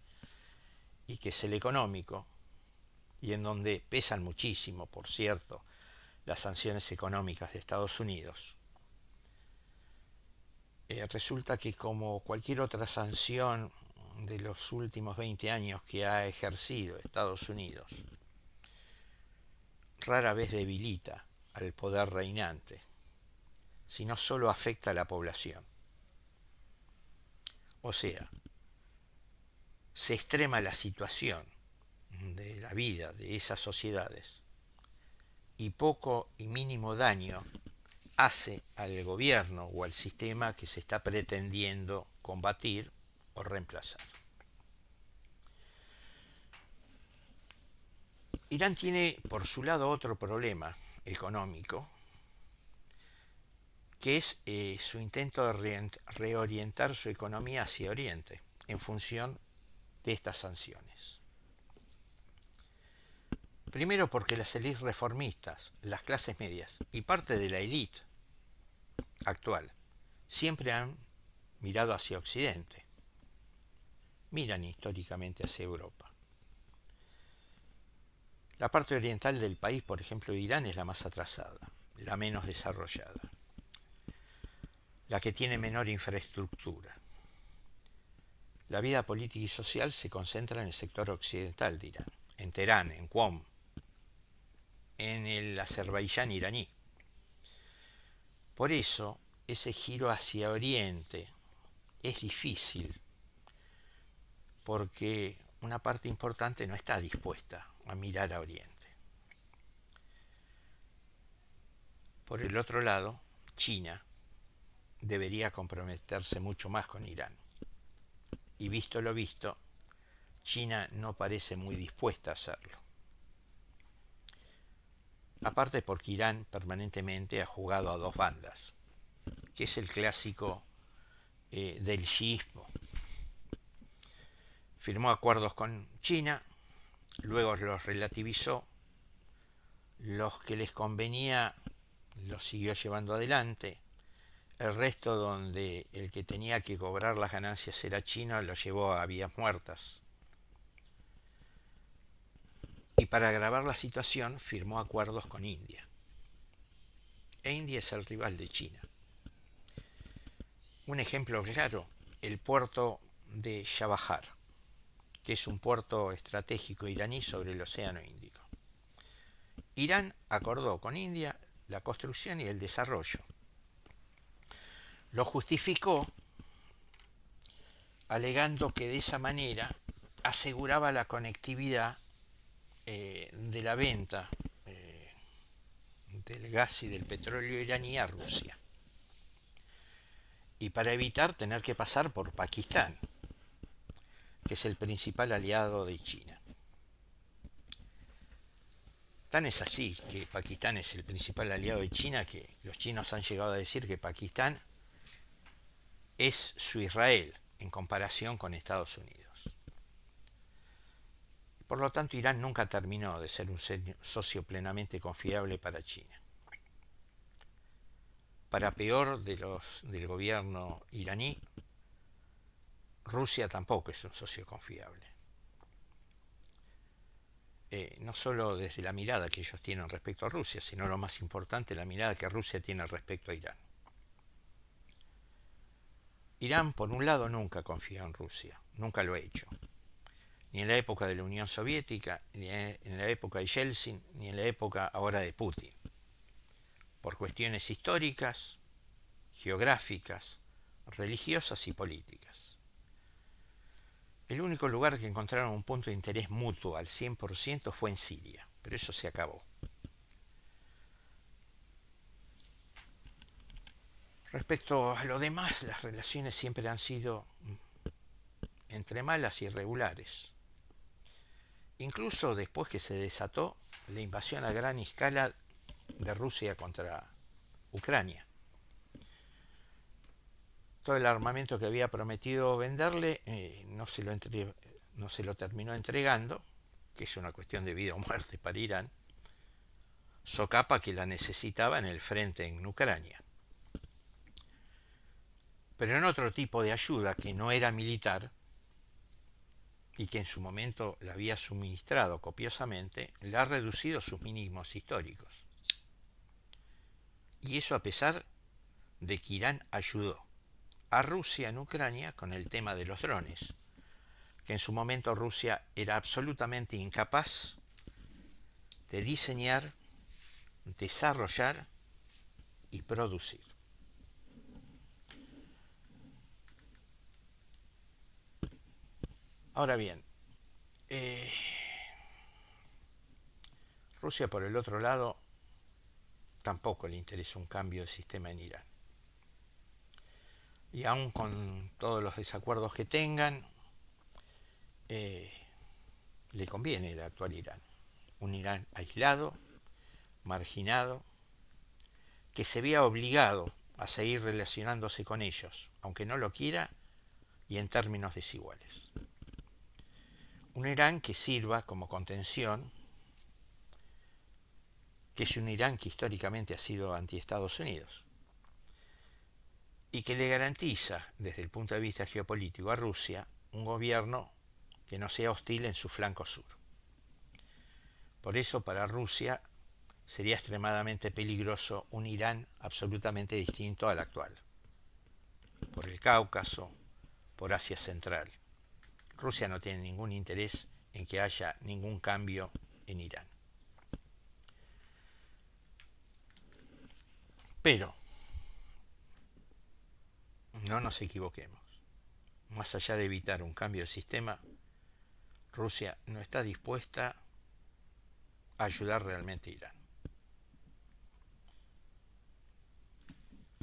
y que es el económico, y en donde pesan muchísimo, por cierto, las sanciones económicas de Estados Unidos. Resulta que, como cualquier otra sanción de los últimos 20 años que ha ejercido Estados Unidos, rara vez debilita al poder reinante, sino solo afecta a la población. O sea, se extrema la situación de la vida de esas sociedades y poco y mínimo daño hace al gobierno o al sistema que se está pretendiendo combatir o reemplazar. Irán tiene por su lado otro problema económico, que es su intento de reorientar su economía hacia Oriente en función de estas sanciones. Primero porque las élites reformistas, las clases medias y parte de la élite actual siempre han mirado hacia Occidente, miran históricamente hacia Europa. La parte oriental del país, por ejemplo, Irán, es la más atrasada, la menos desarrollada, la que tiene menor infraestructura. La vida política y social se concentra en el sector occidental de Irán, en Teherán, en Qom, en el Azerbaiyán iraní. Por eso, ese giro hacia Oriente es difícil, porque una parte importante no está dispuesta a mirar a Oriente. Por el otro lado, China debería comprometerse mucho más con Irán. Y visto lo visto, China no parece muy dispuesta a hacerlo. Aparte porque Irán permanentemente ha jugado a dos bandas, que es el clásico del chiismo. Firmó acuerdos con China, luego los relativizó, los que les convenía los siguió llevando adelante, el resto, donde el que tenía que cobrar las ganancias era China, lo llevó a vías muertas. Y para agravar la situación firmó acuerdos con India. E India es el rival de China. Un ejemplo claro, el puerto de Chabahar, que es un puerto estratégico iraní sobre el Océano Índico. Irán acordó con India la construcción y el desarrollo. Lo justificó alegando que de esa manera aseguraba la conectividad de la venta del gas y del petróleo iraní a Rusia. Y para evitar tener que pasar por Pakistán, que es el principal aliado de China. Tan es así que Pakistán es el principal aliado de China que los chinos han llegado a decir que Pakistán es su Israel en comparación con Estados Unidos. Por lo tanto, Irán nunca terminó de ser un socio plenamente confiable para China. Para peor del gobierno iraní, Rusia tampoco es un socio confiable. No solo desde la mirada que ellos tienen respecto a Rusia, sino lo más importante, la mirada que Rusia tiene respecto a Irán. Irán, por un lado, nunca confió en Rusia, nunca lo ha hecho. Ni en la época de la Unión Soviética, ni en la época de Yeltsin, ni en la época ahora de Putin. Por cuestiones históricas, geográficas, religiosas y políticas. El único lugar que encontraron un punto de interés mutuo al 100% fue en Siria, pero eso se acabó. Respecto a lo demás, las relaciones siempre han sido entre malas y irregulares. Incluso después que se desató la invasión a gran escala de Rusia contra Ucrania. Todo el armamento que había prometido venderle no se lo terminó entregando, que es una cuestión de vida o muerte para Irán, socapa que la necesitaba en el frente en Ucrania. Pero en otro tipo de ayuda que no era militar y que en su momento la había suministrado copiosamente, le ha reducido sus mínimos históricos. Y eso a pesar de que Irán ayudó a Rusia en Ucrania con el tema de los drones, que en su momento Rusia era absolutamente incapaz de diseñar, desarrollar y producir. Ahora bien, Rusia por el otro lado tampoco le interesa un cambio de sistema en Irán. Y aun con todos los desacuerdos que tengan, le conviene el actual Irán. Un Irán aislado, marginado, que se vea obligado a seguir relacionándose con ellos, aunque no lo quiera, y en términos desiguales. Un Irán que sirva como contención, que es un Irán que históricamente ha sido anti-Estados Unidos, y que le garantiza, desde el punto de vista geopolítico, a Rusia un gobierno que no sea hostil en su flanco sur. Por eso, para Rusia sería extremadamente peligroso un Irán absolutamente distinto al actual. Por el Cáucaso, por Asia Central. Rusia no tiene ningún interés en que haya ningún cambio en Irán. Pero, no nos equivoquemos. Más allá de evitar un cambio de sistema, Rusia no está dispuesta a ayudar realmente a Irán.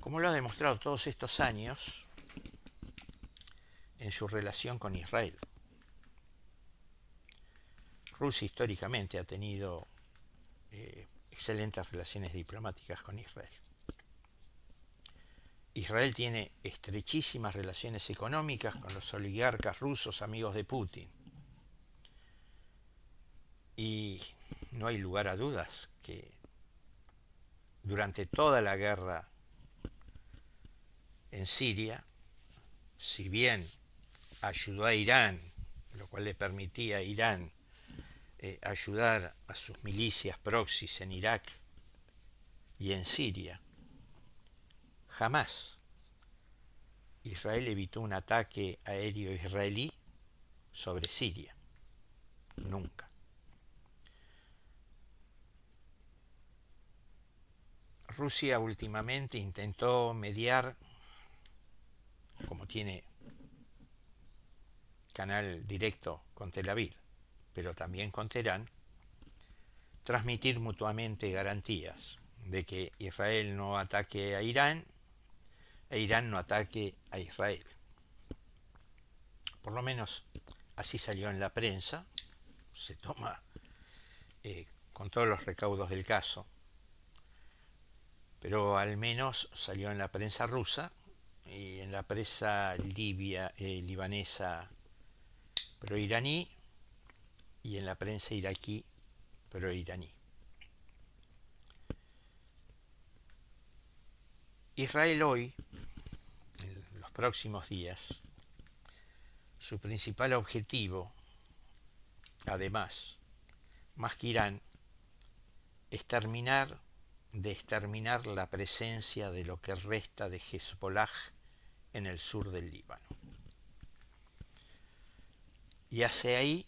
Como lo ha demostrado todos estos años en su relación con Israel. Rusia históricamente ha tenido excelentes relaciones diplomáticas con Israel. Israel tiene estrechísimas relaciones económicas con los oligarcas rusos amigos de Putin. Y no hay lugar a dudas que durante toda la guerra en Siria, si bien ayudó a Irán, lo cual le permitía a Irán ayudar a sus milicias proxies en Irak y en Siria, jamás Israel evitó un ataque aéreo israelí sobre Siria. Nunca. Rusia últimamente intentó mediar, como tiene canal directo con Tel Aviv, pero también con Teherán, transmitir mutuamente garantías de que Israel no ataque a Irán e Irán no ataque a Israel. Por lo menos así salió en la prensa, se toma con todos los recaudos del caso, pero al menos salió en la prensa rusa y en la prensa libanesa pro-iraní y en la prensa iraquí pro-iraní. Israel hoy, en los próximos días, su principal objetivo, además, más que Irán, es terminar de exterminar la presencia de lo que resta de Hezbollah en el sur del Líbano. Y hacia ahí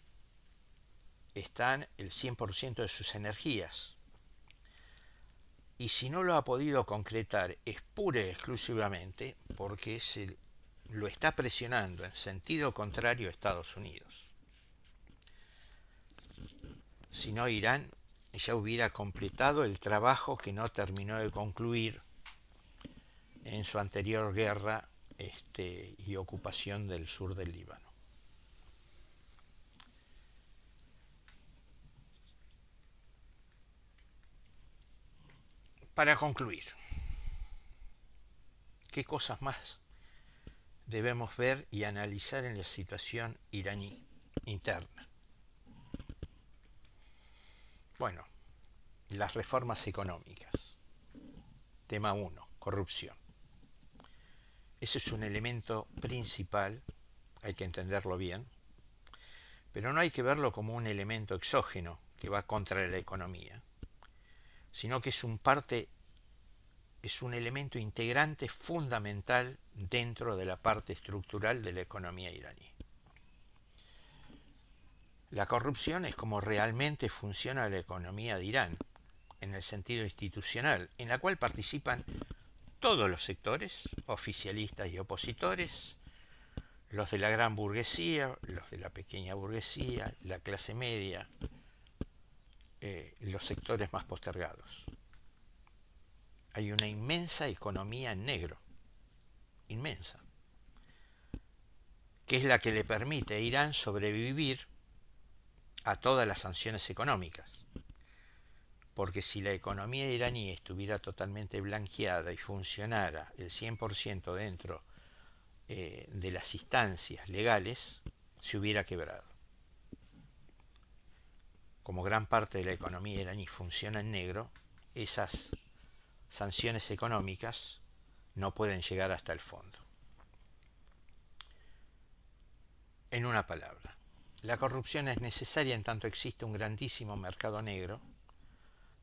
están el 100% de sus energías. Y si no lo ha podido concretar es pura y exclusivamente porque es lo está presionando en sentido contrario a Estados Unidos. Si no, Irán ya hubiera completado el trabajo que no terminó de concluir en su anterior guerra y ocupación del sur del Líbano. Para concluir, ¿qué cosas más debemos ver y analizar en la situación iraní interna? Bueno, las reformas económicas. Tema 1, corrupción. Ese es un elemento principal, hay que entenderlo bien, pero no hay que verlo como un elemento exógeno que va contra la economía, sino que es un elemento integrante fundamental dentro de la parte estructural de la economía iraní. La corrupción es como realmente funciona la economía de Irán, en el sentido institucional, en la cual participan todos los sectores, oficialistas y opositores, los de la gran burguesía, los de la pequeña burguesía, la clase media, los sectores más postergados. Hay una inmensa economía en negro, inmensa, que es la que le permite a Irán sobrevivir a todas las sanciones económicas. Porque si la economía iraní estuviera totalmente blanqueada y funcionara el 100% dentro de las instancias legales, se hubiera quebrado. Como gran parte de la economía iraní funciona en negro, esas sanciones económicas no pueden llegar hasta el fondo. En una palabra, la corrupción es necesaria en tanto existe un grandísimo mercado negro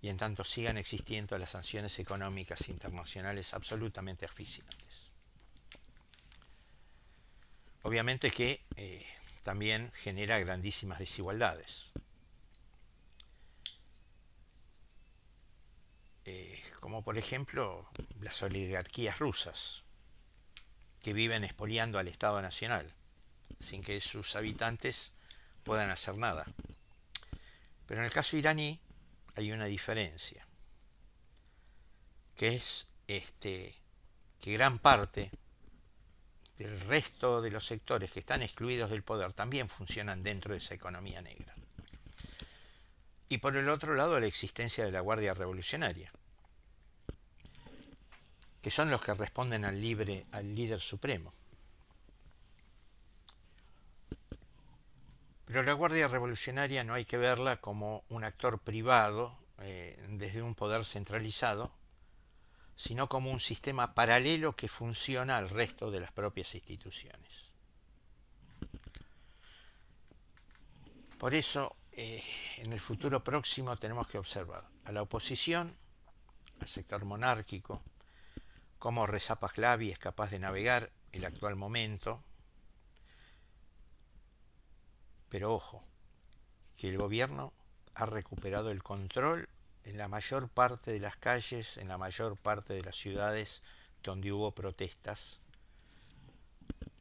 y en tanto sigan existiendo las sanciones económicas internacionales absolutamente asfixiantes. Obviamente que también genera grandísimas desigualdades. Como por ejemplo las oligarquías rusas, que viven expoliando al Estado Nacional, sin que sus habitantes puedan hacer nada. Pero en el caso iraní hay una diferencia, que es que gran parte del resto de los sectores que están excluidos del poder también funcionan dentro de esa economía negra. Y por el otro lado, la existencia de la Guardia Revolucionaria, que son los que responden al líder supremo. Pero la Guardia Revolucionaria no hay que verla como un actor privado desde un poder centralizado, sino como un sistema paralelo que funciona al resto de las propias instituciones. Por eso, en el futuro próximo tenemos que observar a la oposición, al sector monárquico, cómo Reza Pahlavi es capaz de navegar el actual momento, pero ojo, que el gobierno ha recuperado el control en la mayor parte de las calles, en la mayor parte de las ciudades donde hubo protestas,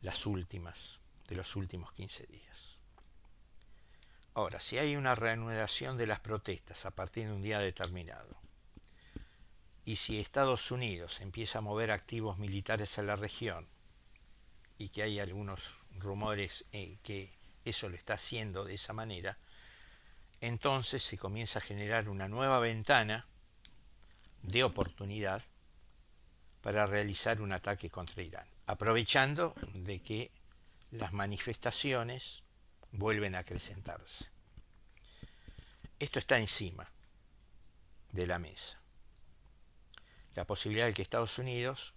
las últimas, de los últimos 15 días. Ahora, si hay una reanudación de las protestas a partir de un día determinado, y si Estados Unidos empieza a mover activos militares a la región, y que hay algunos rumores que eso lo está haciendo de esa manera, entonces se comienza a generar una nueva ventana de oportunidad para realizar un ataque contra Irán, aprovechando de que las manifestaciones vuelven a acrecentarse. Esto está encima de la mesa. La posibilidad de que Estados Unidos,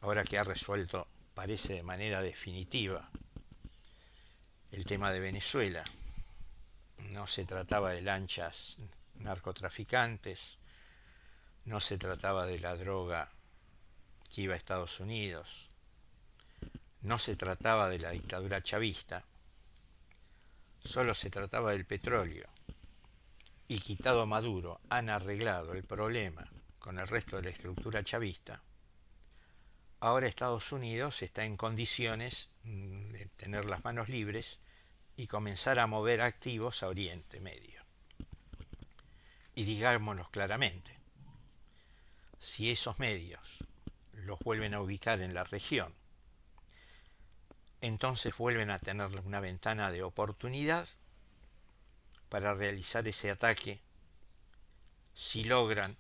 ahora que ha resuelto, parece de manera definitiva, el tema de Venezuela, no se trataba de lanchas narcotraficantes, no se trataba de la droga que iba a Estados Unidos, no se trataba de la dictadura chavista, solo se trataba del petróleo. Y quitado a Maduro, han arreglado el problema con el resto de la estructura chavista. ahora Estados Unidos está en condiciones de tener las manos libres y comenzar a mover activos a Oriente Medio. Y digámoslo claramente, si esos medios los vuelven a ubicar en la región, entonces vuelven a tener una ventana de oportunidad para realizar ese ataque si logran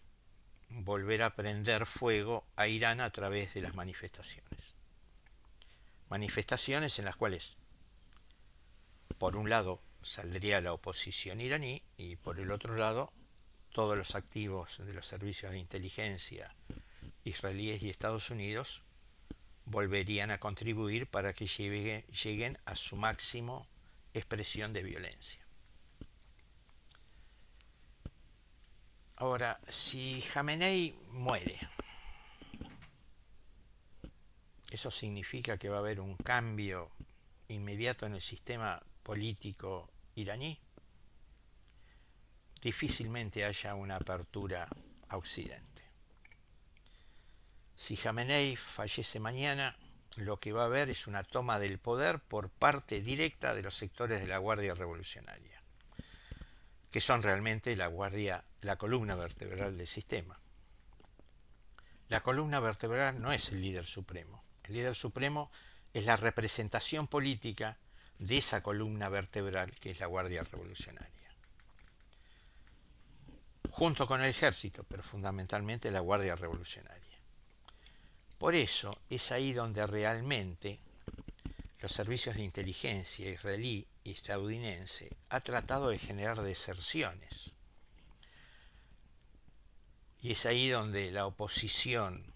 volver a prender fuego a Irán a través de las manifestaciones. Manifestaciones en las cuales, por un lado, saldría la oposición iraní y por el otro lado, todos los activos de los servicios de inteligencia israelíes y Estados Unidos volverían a contribuir para que lleguen a su máximo expresión de violencia. Ahora, si Jamenei muere, ¿eso significa que va a haber un cambio inmediato en el sistema político iraní? Difícilmente haya una apertura a Occidente. Si Jamenei fallece mañana, lo que va a haber es una toma del poder por parte directa de los sectores de la Guardia Revolucionaria, que son realmente la columna vertebral del sistema. La columna vertebral no es el líder supremo. El líder supremo es la representación política de esa columna vertebral que es la Guardia Revolucionaria. Junto con el ejército, pero fundamentalmente la Guardia Revolucionaria. Por eso es ahí donde realmente los servicios de inteligencia israelí y estadounidense ha tratado de generar deserciones. Y es ahí donde la oposición,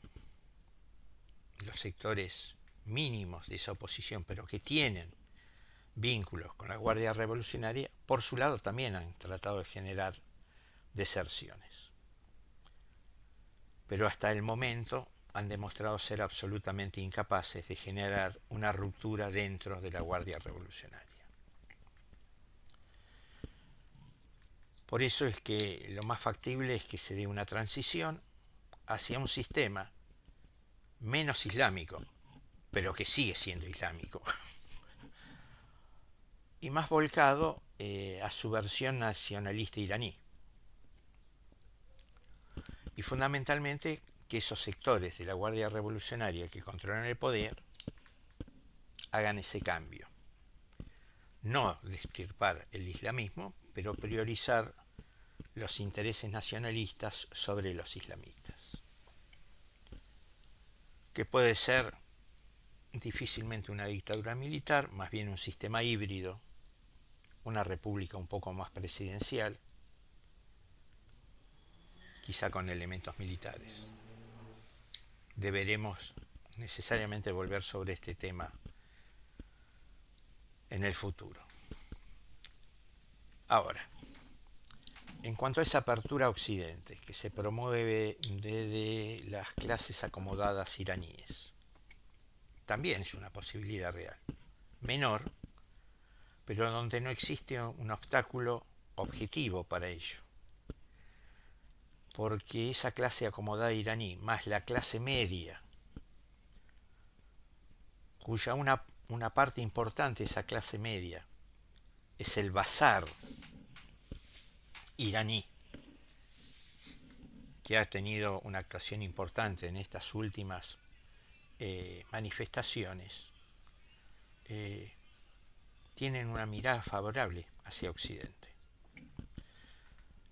los sectores mínimos de esa oposición, pero que tienen vínculos con la Guardia Revolucionaria, por su lado también han tratado de generar deserciones. Pero hasta el momento han demostrado ser absolutamente incapaces de generar una ruptura dentro de la Guardia Revolucionaria. Por eso es que lo más factible es que se dé una transición hacia un sistema menos islámico, pero que sigue siendo islámico, y más volcado a su versión nacionalista iraní. Y fundamentalmente que esos sectores de la Guardia Revolucionaria que controlan el poder hagan ese cambio. No desterrar el islamismo, pero priorizar los intereses nacionalistas sobre los islamistas. Que puede ser difícilmente una dictadura militar, más bien un sistema híbrido, una república un poco más presidencial, quizá con elementos militares. Deberemos necesariamente volver sobre este tema en el futuro. Ahora, en cuanto a esa apertura a Occidente, que se promueve desde las clases acomodadas iraníes, también es una posibilidad real, menor, pero donde no existe un obstáculo objetivo para ello. Porque esa clase acomodada iraní, más la clase media, cuya una parte importante de esa clase media es el bazar iraní, que ha tenido una actuación importante en estas últimas manifestaciones, tienen una mirada favorable hacia Occidente.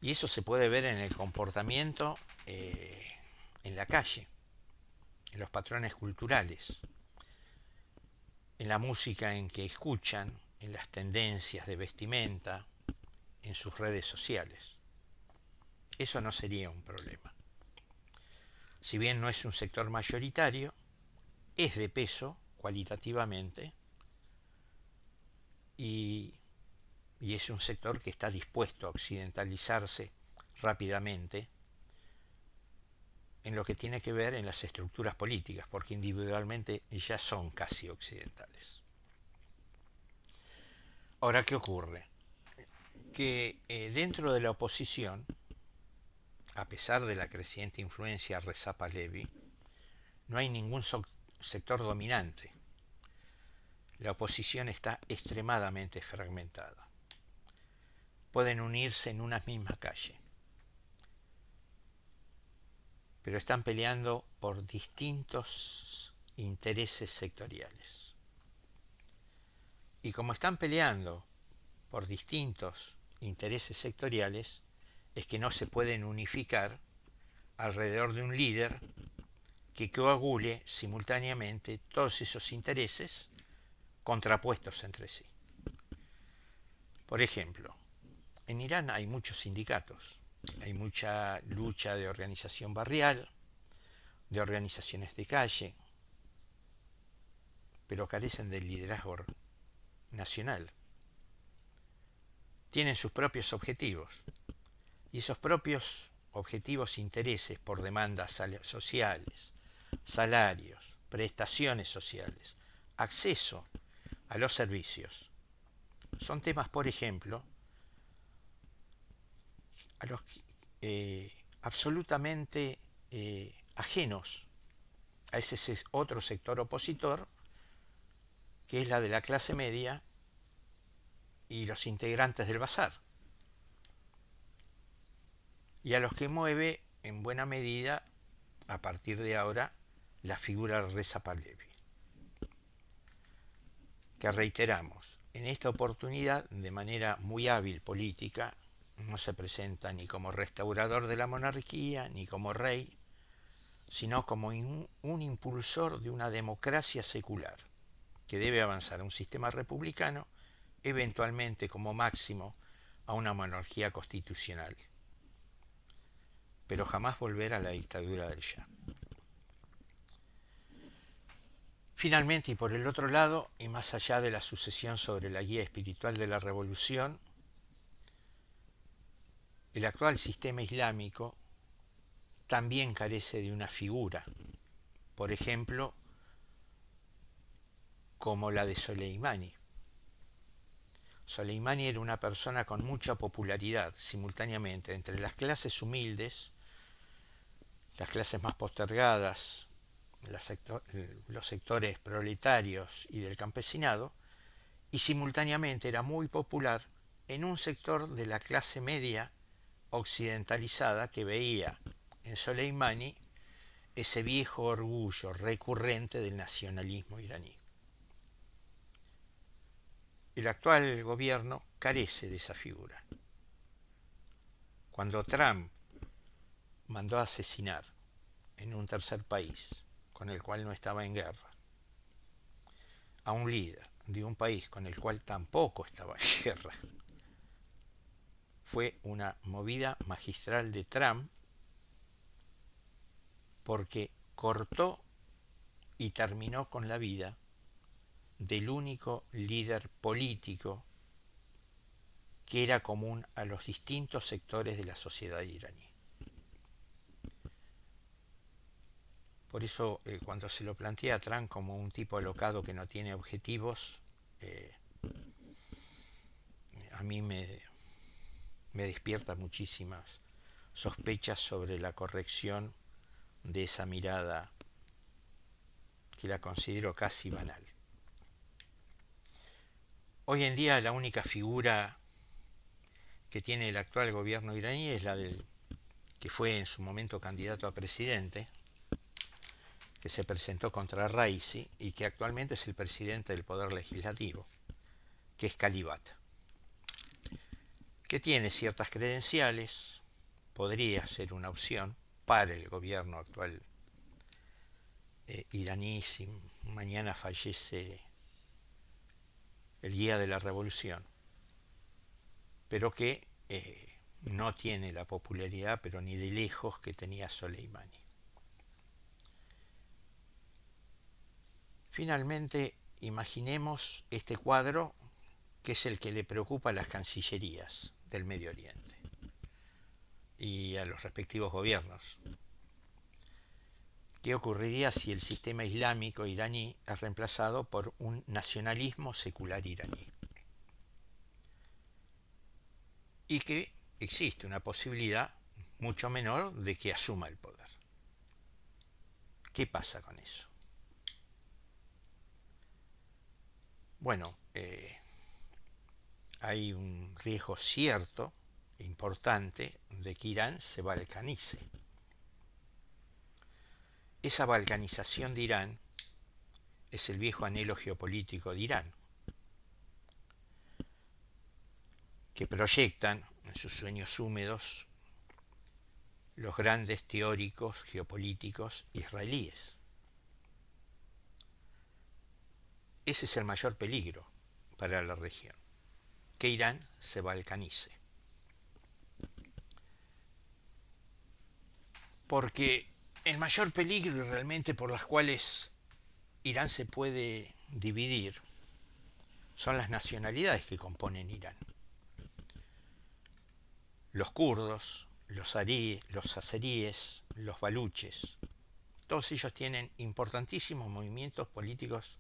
Y eso se puede ver en el comportamiento en la calle, en los patrones culturales, en la música en que escuchan, en las tendencias de vestimenta, en sus redes sociales. Eso no sería un problema. Si bien no es un sector mayoritario, es de peso cualitativamente y es un sector que está dispuesto a occidentalizarse rápidamente en lo que tiene que ver en las estructuras políticas, porque individualmente ya son casi occidentales. Ahora, ¿qué ocurre? Que dentro de la oposición, a pesar de la creciente influencia de Reza Pahlavi, no hay ningún sector dominante. La oposición está extremadamente fragmentada. Pueden unirse en una misma calle, pero están peleando por distintos intereses sectoriales. Y como están peleando por distintos intereses sectoriales, es que no se pueden unificar alrededor de un líder que coagule simultáneamente todos esos intereses contrapuestos entre sí. Por ejemplo, en Irán hay muchos sindicatos, hay mucha lucha de organización barrial, de organizaciones de calle, pero carecen del liderazgo nacional. Tienen sus propios objetivos, y esos propios objetivos, intereses por demandas sociales, salarios, prestaciones sociales, acceso a los servicios, son temas, por ejemplo, a los absolutamente ajenos a ese otro sector opositor, que es la de la clase media y los integrantes del bazar, y a los que mueve en buena medida, a partir de ahora, la figura de Reza Pahlavi, que reiteramos, en esta oportunidad, de manera muy hábil política, no se presenta ni como restaurador de la monarquía, ni como rey, sino como un impulsor de una democracia secular, que debe avanzar a un sistema republicano, eventualmente como máximo a una monarquía constitucional, pero jamás volver a la dictadura del Shah. Finalmente, y por el otro lado, y más allá de la sucesión sobre la guía espiritual de la revolución, el actual sistema islámico también carece de una figura, por ejemplo, como la de Soleimani. Soleimani era una persona con mucha popularidad simultáneamente entre las clases humildes, las clases más postergadas, los sectores proletarios y del campesinado, y simultáneamente era muy popular en un sector de la clase media occidentalizada que veía en Soleimani ese viejo orgullo recurrente del nacionalismo iraní. El actual gobierno carece de esa figura. Cuando Trump mandó a asesinar en un tercer país con el cual no estaba en guerra a un líder de un país con el cual tampoco estaba en guerra, fue una movida magistral de Trump, porque cortó y terminó con la vida del único líder político que era común a los distintos sectores de la sociedad iraní. Por eso, cuando se lo plantea a Trump como un tipo alocado que no tiene objetivos, a mí me despierta muchísimas sospechas sobre la corrección de esa mirada que la considero casi banal. Hoy en día la única figura que tiene el actual gobierno iraní es la del que fue en su momento candidato a presidente, que se presentó contra Raisi y que actualmente es el presidente del Poder Legislativo, que es Kalibat, que tiene ciertas credenciales, podría ser una opción para el gobierno actual iraní si mañana fallece el guía de la revolución, pero que no tiene la popularidad, pero ni de lejos, que tenía Soleimani. Finalmente, imaginemos este cuadro, que es el que le preocupa a las cancillerías del Medio Oriente y a los respectivos gobiernos. ¿Qué ocurriría si el sistema islámico iraní es reemplazado por un nacionalismo secular iraní? Y que existe una posibilidad mucho menor de que asuma el poder. ¿Qué pasa con eso? Bueno, hay un riesgo cierto, importante, de que Irán se balcanice. Esa balcanización de Irán es el viejo anhelo geopolítico de Irán, que proyectan en sus sueños húmedos los grandes teóricos geopolíticos israelíes. Ese es el mayor peligro para la región, que Irán se balcanice. Porque el mayor peligro realmente por las cuales Irán se puede dividir son las nacionalidades que componen Irán. Los kurdos, los azeríes, los baluches, todos ellos tienen importantísimos movimientos políticos,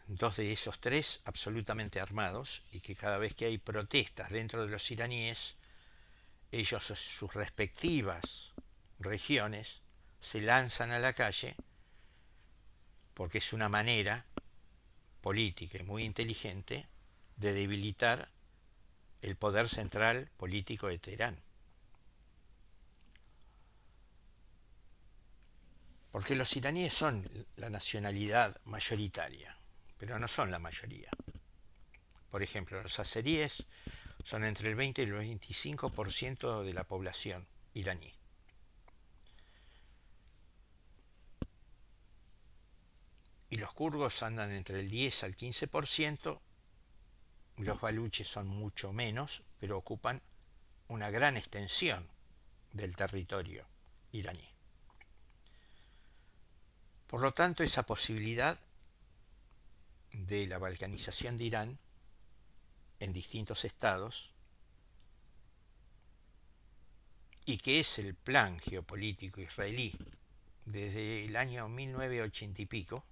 dos de esos tres absolutamente armados, y que cada vez que hay protestas dentro de los iraníes, ellos, sus respectivas regiones, se lanzan a la calle porque es una manera política y muy inteligente de debilitar el poder central político de Teherán. Porque los iraníes son la nacionalidad mayoritaria, pero no son la mayoría. Por ejemplo, los azeríes son entre el 20 y el 25% de la población iraní. Y los kurdos andan entre el 10 al 15%, los baluches son mucho menos, pero ocupan una gran extensión del territorio iraní. Por lo tanto, esa posibilidad de la balcanización de Irán en distintos estados, y que es el plan geopolítico israelí desde el año 1980 y pico,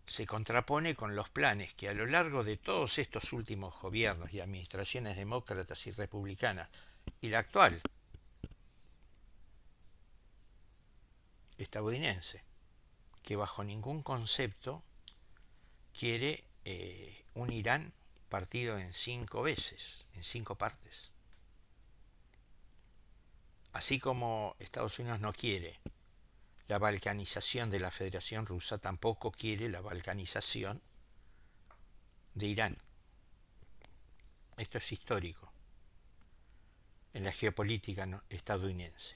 se contrapone con los planes que a lo largo de todos estos últimos gobiernos y administraciones demócratas y republicanas, y la actual estadounidense, que bajo ningún concepto quiere un Irán partido en 5 veces, en 5 partes. Así como Estados Unidos no quiere la balcanización de la Federación Rusa, tampoco quiere la balcanización de Irán. Esto es histórico en la geopolítica estadounidense.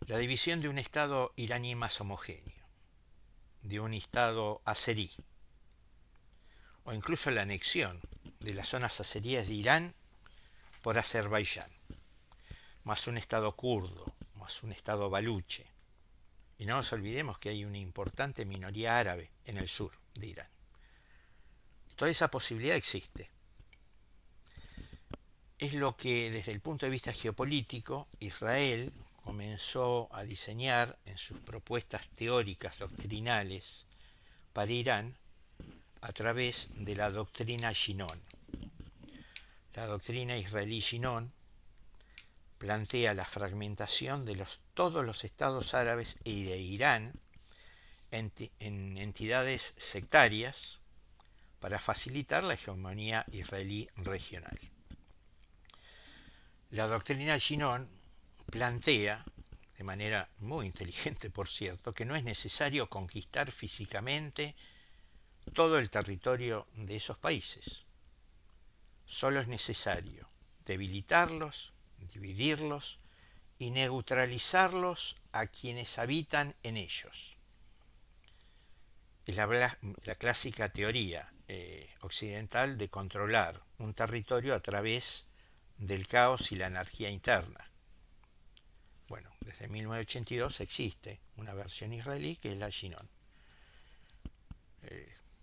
La división de un Estado iraní más homogéneo, de un Estado azerí, o incluso la anexión de las zonas azeríes de Irán por Azerbaiyán, más un Estado kurdo, más un Estado baluche. Y no nos olvidemos que hay una importante minoría árabe en el sur de Irán. Toda esa posibilidad existe. Es lo que desde el punto de vista geopolítico Israel comenzó a diseñar en sus propuestas teóricas doctrinales para Irán a través de la doctrina Shinon. La doctrina israelí Shinon plantea la fragmentación de todos los estados árabes y de Irán en entidades sectarias para facilitar la hegemonía israelí regional. La doctrina Shinon plantea, de manera muy inteligente por cierto, que no es necesario conquistar físicamente todo el territorio de esos países. Solo es necesario debilitarlos, dividirlos y neutralizarlos a quienes habitan en ellos. Es la clásica teoría occidental de controlar un territorio a través del caos y la anarquía interna. Bueno, desde 1982 existe una versión israelí que es la Shinon.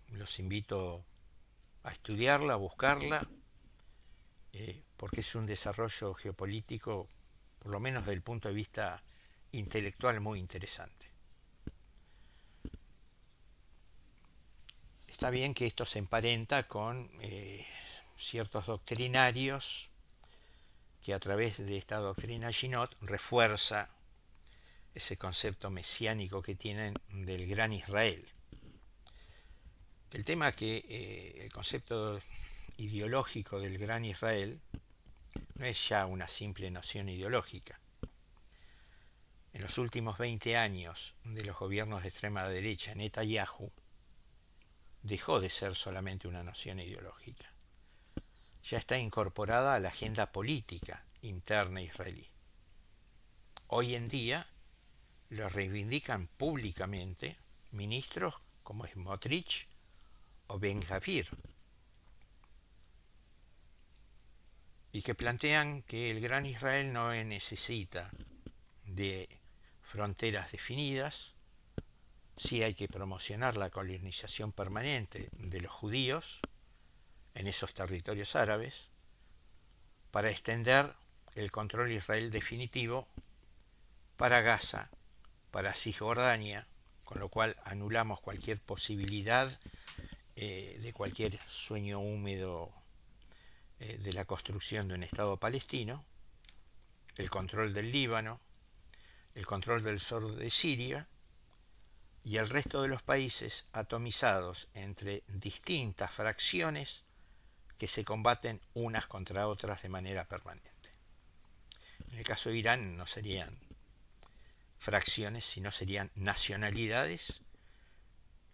Los invito a estudiarla, a buscarla, porque es un desarrollo geopolítico, por lo menos desde el punto de vista intelectual, muy interesante. Está bien que esto se emparenta con ciertos doctrinarios que a través de esta doctrina Shinot refuerza ese concepto mesiánico que tienen del gran Israel. El tema que el concepto ideológico del gran Israel no es ya una simple noción ideológica. En los últimos 20 años de los gobiernos de extrema derecha, Netanyahu dejó de ser solamente una noción ideológica. Ya está incorporada a la agenda política interna israelí. Hoy en día lo reivindican públicamente ministros como Smotrich o Ben-Gvir, y que plantean que el gran Israel no necesita de fronteras definidas, sí hay que promocionar la colonización permanente de los judíos en esos territorios árabes para extender el control Israel definitivo para Gaza, para Cisjordania, con lo cual anulamos cualquier posibilidad de cualquier sueño húmedo de la construcción de un Estado palestino, el control del Líbano, el control del sur de Siria y el resto de los países atomizados entre distintas fracciones que se combaten unas contra otras de manera permanente. En el caso de Irán no serían fracciones, sino serían nacionalidades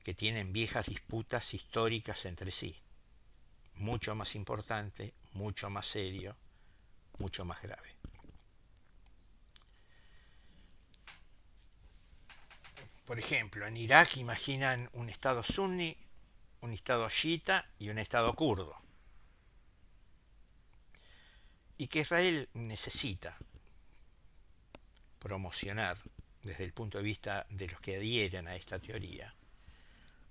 que tienen viejas disputas históricas entre sí. Mucho más importante, mucho más serio, mucho más grave. Por ejemplo, en Irak imaginan un estado sunni, un estado chiita y un estado kurdo. Y que Israel necesita promocionar desde el punto de vista de los que adhieren a esta teoría,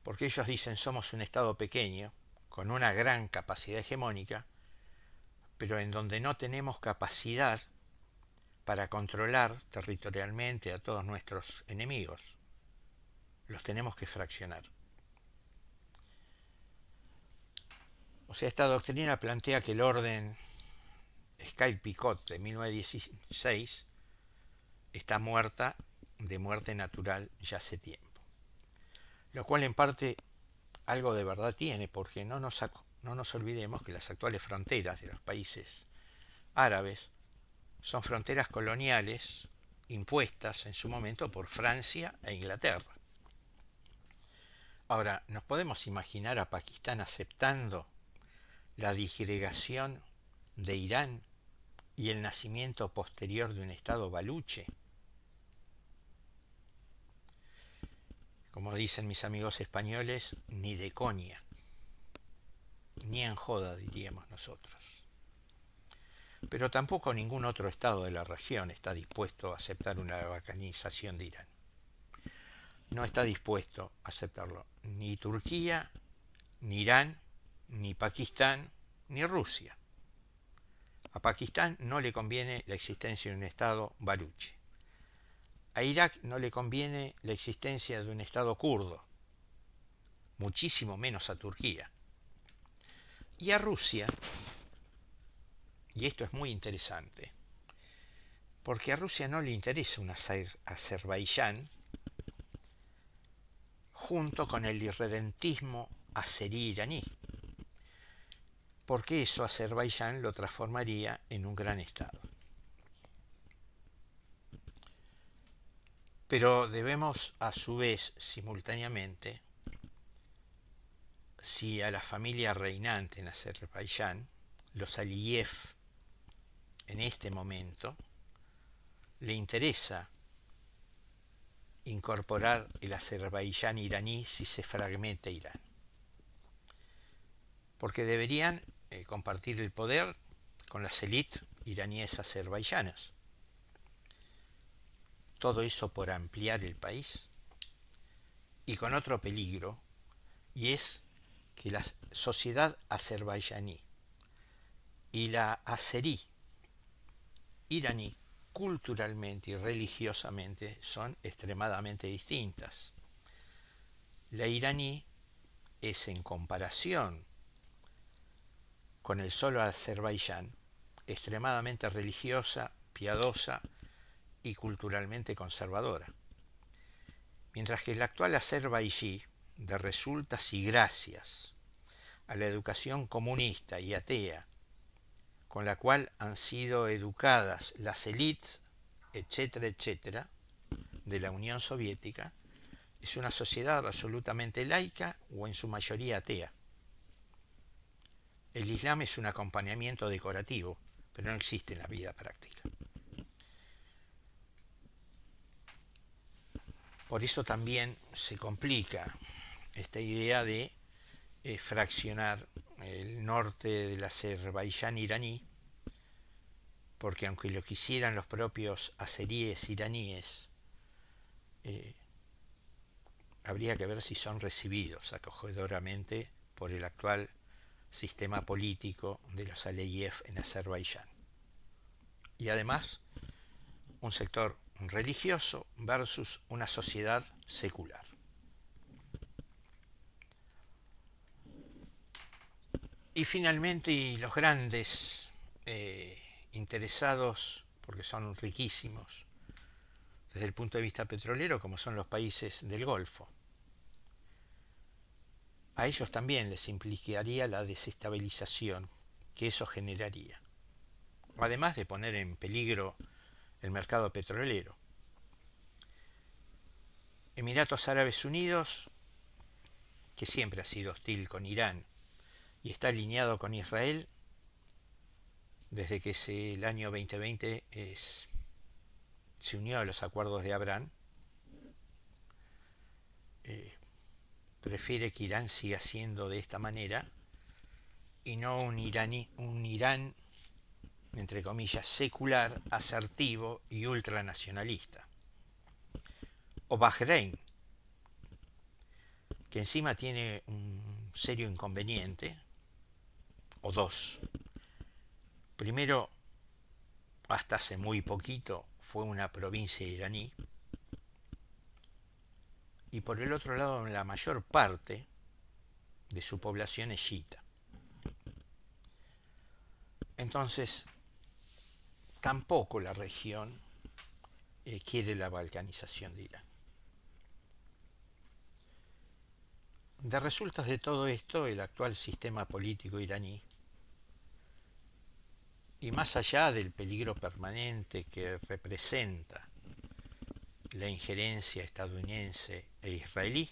porque ellos dicen somos un estado pequeño, con una gran capacidad hegemónica, pero en donde no tenemos capacidad para controlar territorialmente a todos nuestros enemigos. Los tenemos que fraccionar. O sea, esta doctrina plantea que el orden Sykes-Picot de 1916 está muerta de muerte natural ya hace tiempo. Lo cual en parte algo de verdad tiene, porque no nos olvidemos que las actuales fronteras de los países árabes son fronteras coloniales impuestas en su momento por Francia e Inglaterra. Ahora, ¿nos podemos imaginar a Pakistán aceptando la disgregación de Irán y el nacimiento posterior de un estado baluche? Como dicen mis amigos españoles, ni de coña, ni en joda diríamos nosotros. Pero tampoco ningún otro estado de la región está dispuesto a aceptar una balcanización de Irán. No está dispuesto a aceptarlo ni Turquía, ni Irán, ni Pakistán, ni Rusia. A Pakistán no le conviene la existencia de un estado baluche. A Irak no le conviene la existencia de un estado kurdo, muchísimo menos a Turquía. Y a Rusia, y esto es muy interesante, porque a Rusia no le interesa un Azerbaiyán junto con el irredentismo azerí-iraní, porque eso Azerbaiyán lo transformaría en un gran estado. Pero debemos a su vez simultáneamente, si a la familia reinante en Azerbaiyán, los Aliyev, en este momento, le interesa incorporar el Azerbaiyán iraní si se fragmenta Irán. Porque deberían compartir el poder con las élites iraníes azerbaiyanas. Todo eso por ampliar el país y con otro peligro, y es que la sociedad azerbaiyaní y la azerí iraní culturalmente y religiosamente son extremadamente distintas. La iraní es, en comparación con el solo Azerbaiyán, extremadamente religiosa, piadosa y culturalmente conservadora, mientras que el actual Azerbaiyán, de resultas y gracias a la educación comunista y atea con la cual han sido educadas las élites, etcétera, etcétera, de la Unión Soviética, es una sociedad absolutamente laica o en su mayoría atea. El Islam es un acompañamiento decorativo, pero no existe en la vida práctica. Por eso también se complica esta idea de fraccionar el norte del Azerbaiyán iraní, porque aunque lo quisieran los propios azeríes iraníes, habría que ver si son recibidos acogedoramente por el actual sistema político de los Aliyev en Azerbaiyán. Y además, un sector religioso versus una sociedad secular. Y finalmente, y los grandes interesados, porque son riquísimos desde el punto de vista petrolero, como son los países del Golfo. A ellos también les implicaría la desestabilización que eso generaría, además de poner en peligro el mercado petrolero. Emiratos Árabes Unidos, que siempre ha sido hostil con Irán y está alineado con Israel desde que el año 2020 se unió a los acuerdos de Abraham, prefiere que Irán siga siendo de esta manera y no un Irán, entre comillas, secular, asertivo y ultranacionalista. O Bahrein, que encima tiene un serio inconveniente, o dos. Primero, hasta hace muy poquito fue una provincia iraní, y por el otro lado la mayor parte de su población es chiita. Entonces, tampoco la región quiere la balcanización de Irán. De resultas de todo esto, el actual sistema político iraní, y más allá del peligro permanente que representa la injerencia estadounidense e israelí,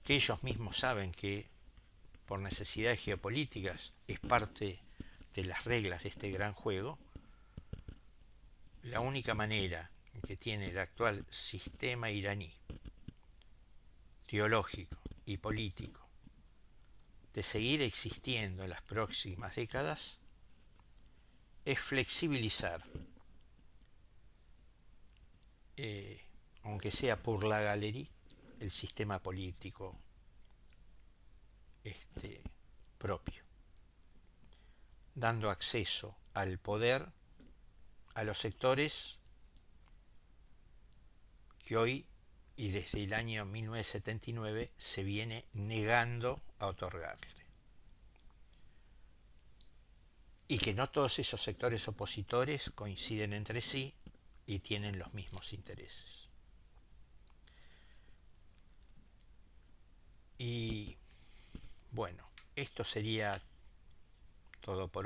que ellos mismos saben que por necesidades geopolíticas es parte de las reglas de este gran juego, la única manera que tiene el actual sistema iraní, teológico y político, de seguir existiendo en las próximas décadas, es flexibilizar, aunque sea por la galería, el sistema político propio, dando acceso al poder a los sectores que hoy y desde el año 1979 se viene negando a otorgarle. Y que no todos esos sectores opositores coinciden entre sí y tienen los mismos intereses. Y bueno, esto sería todo por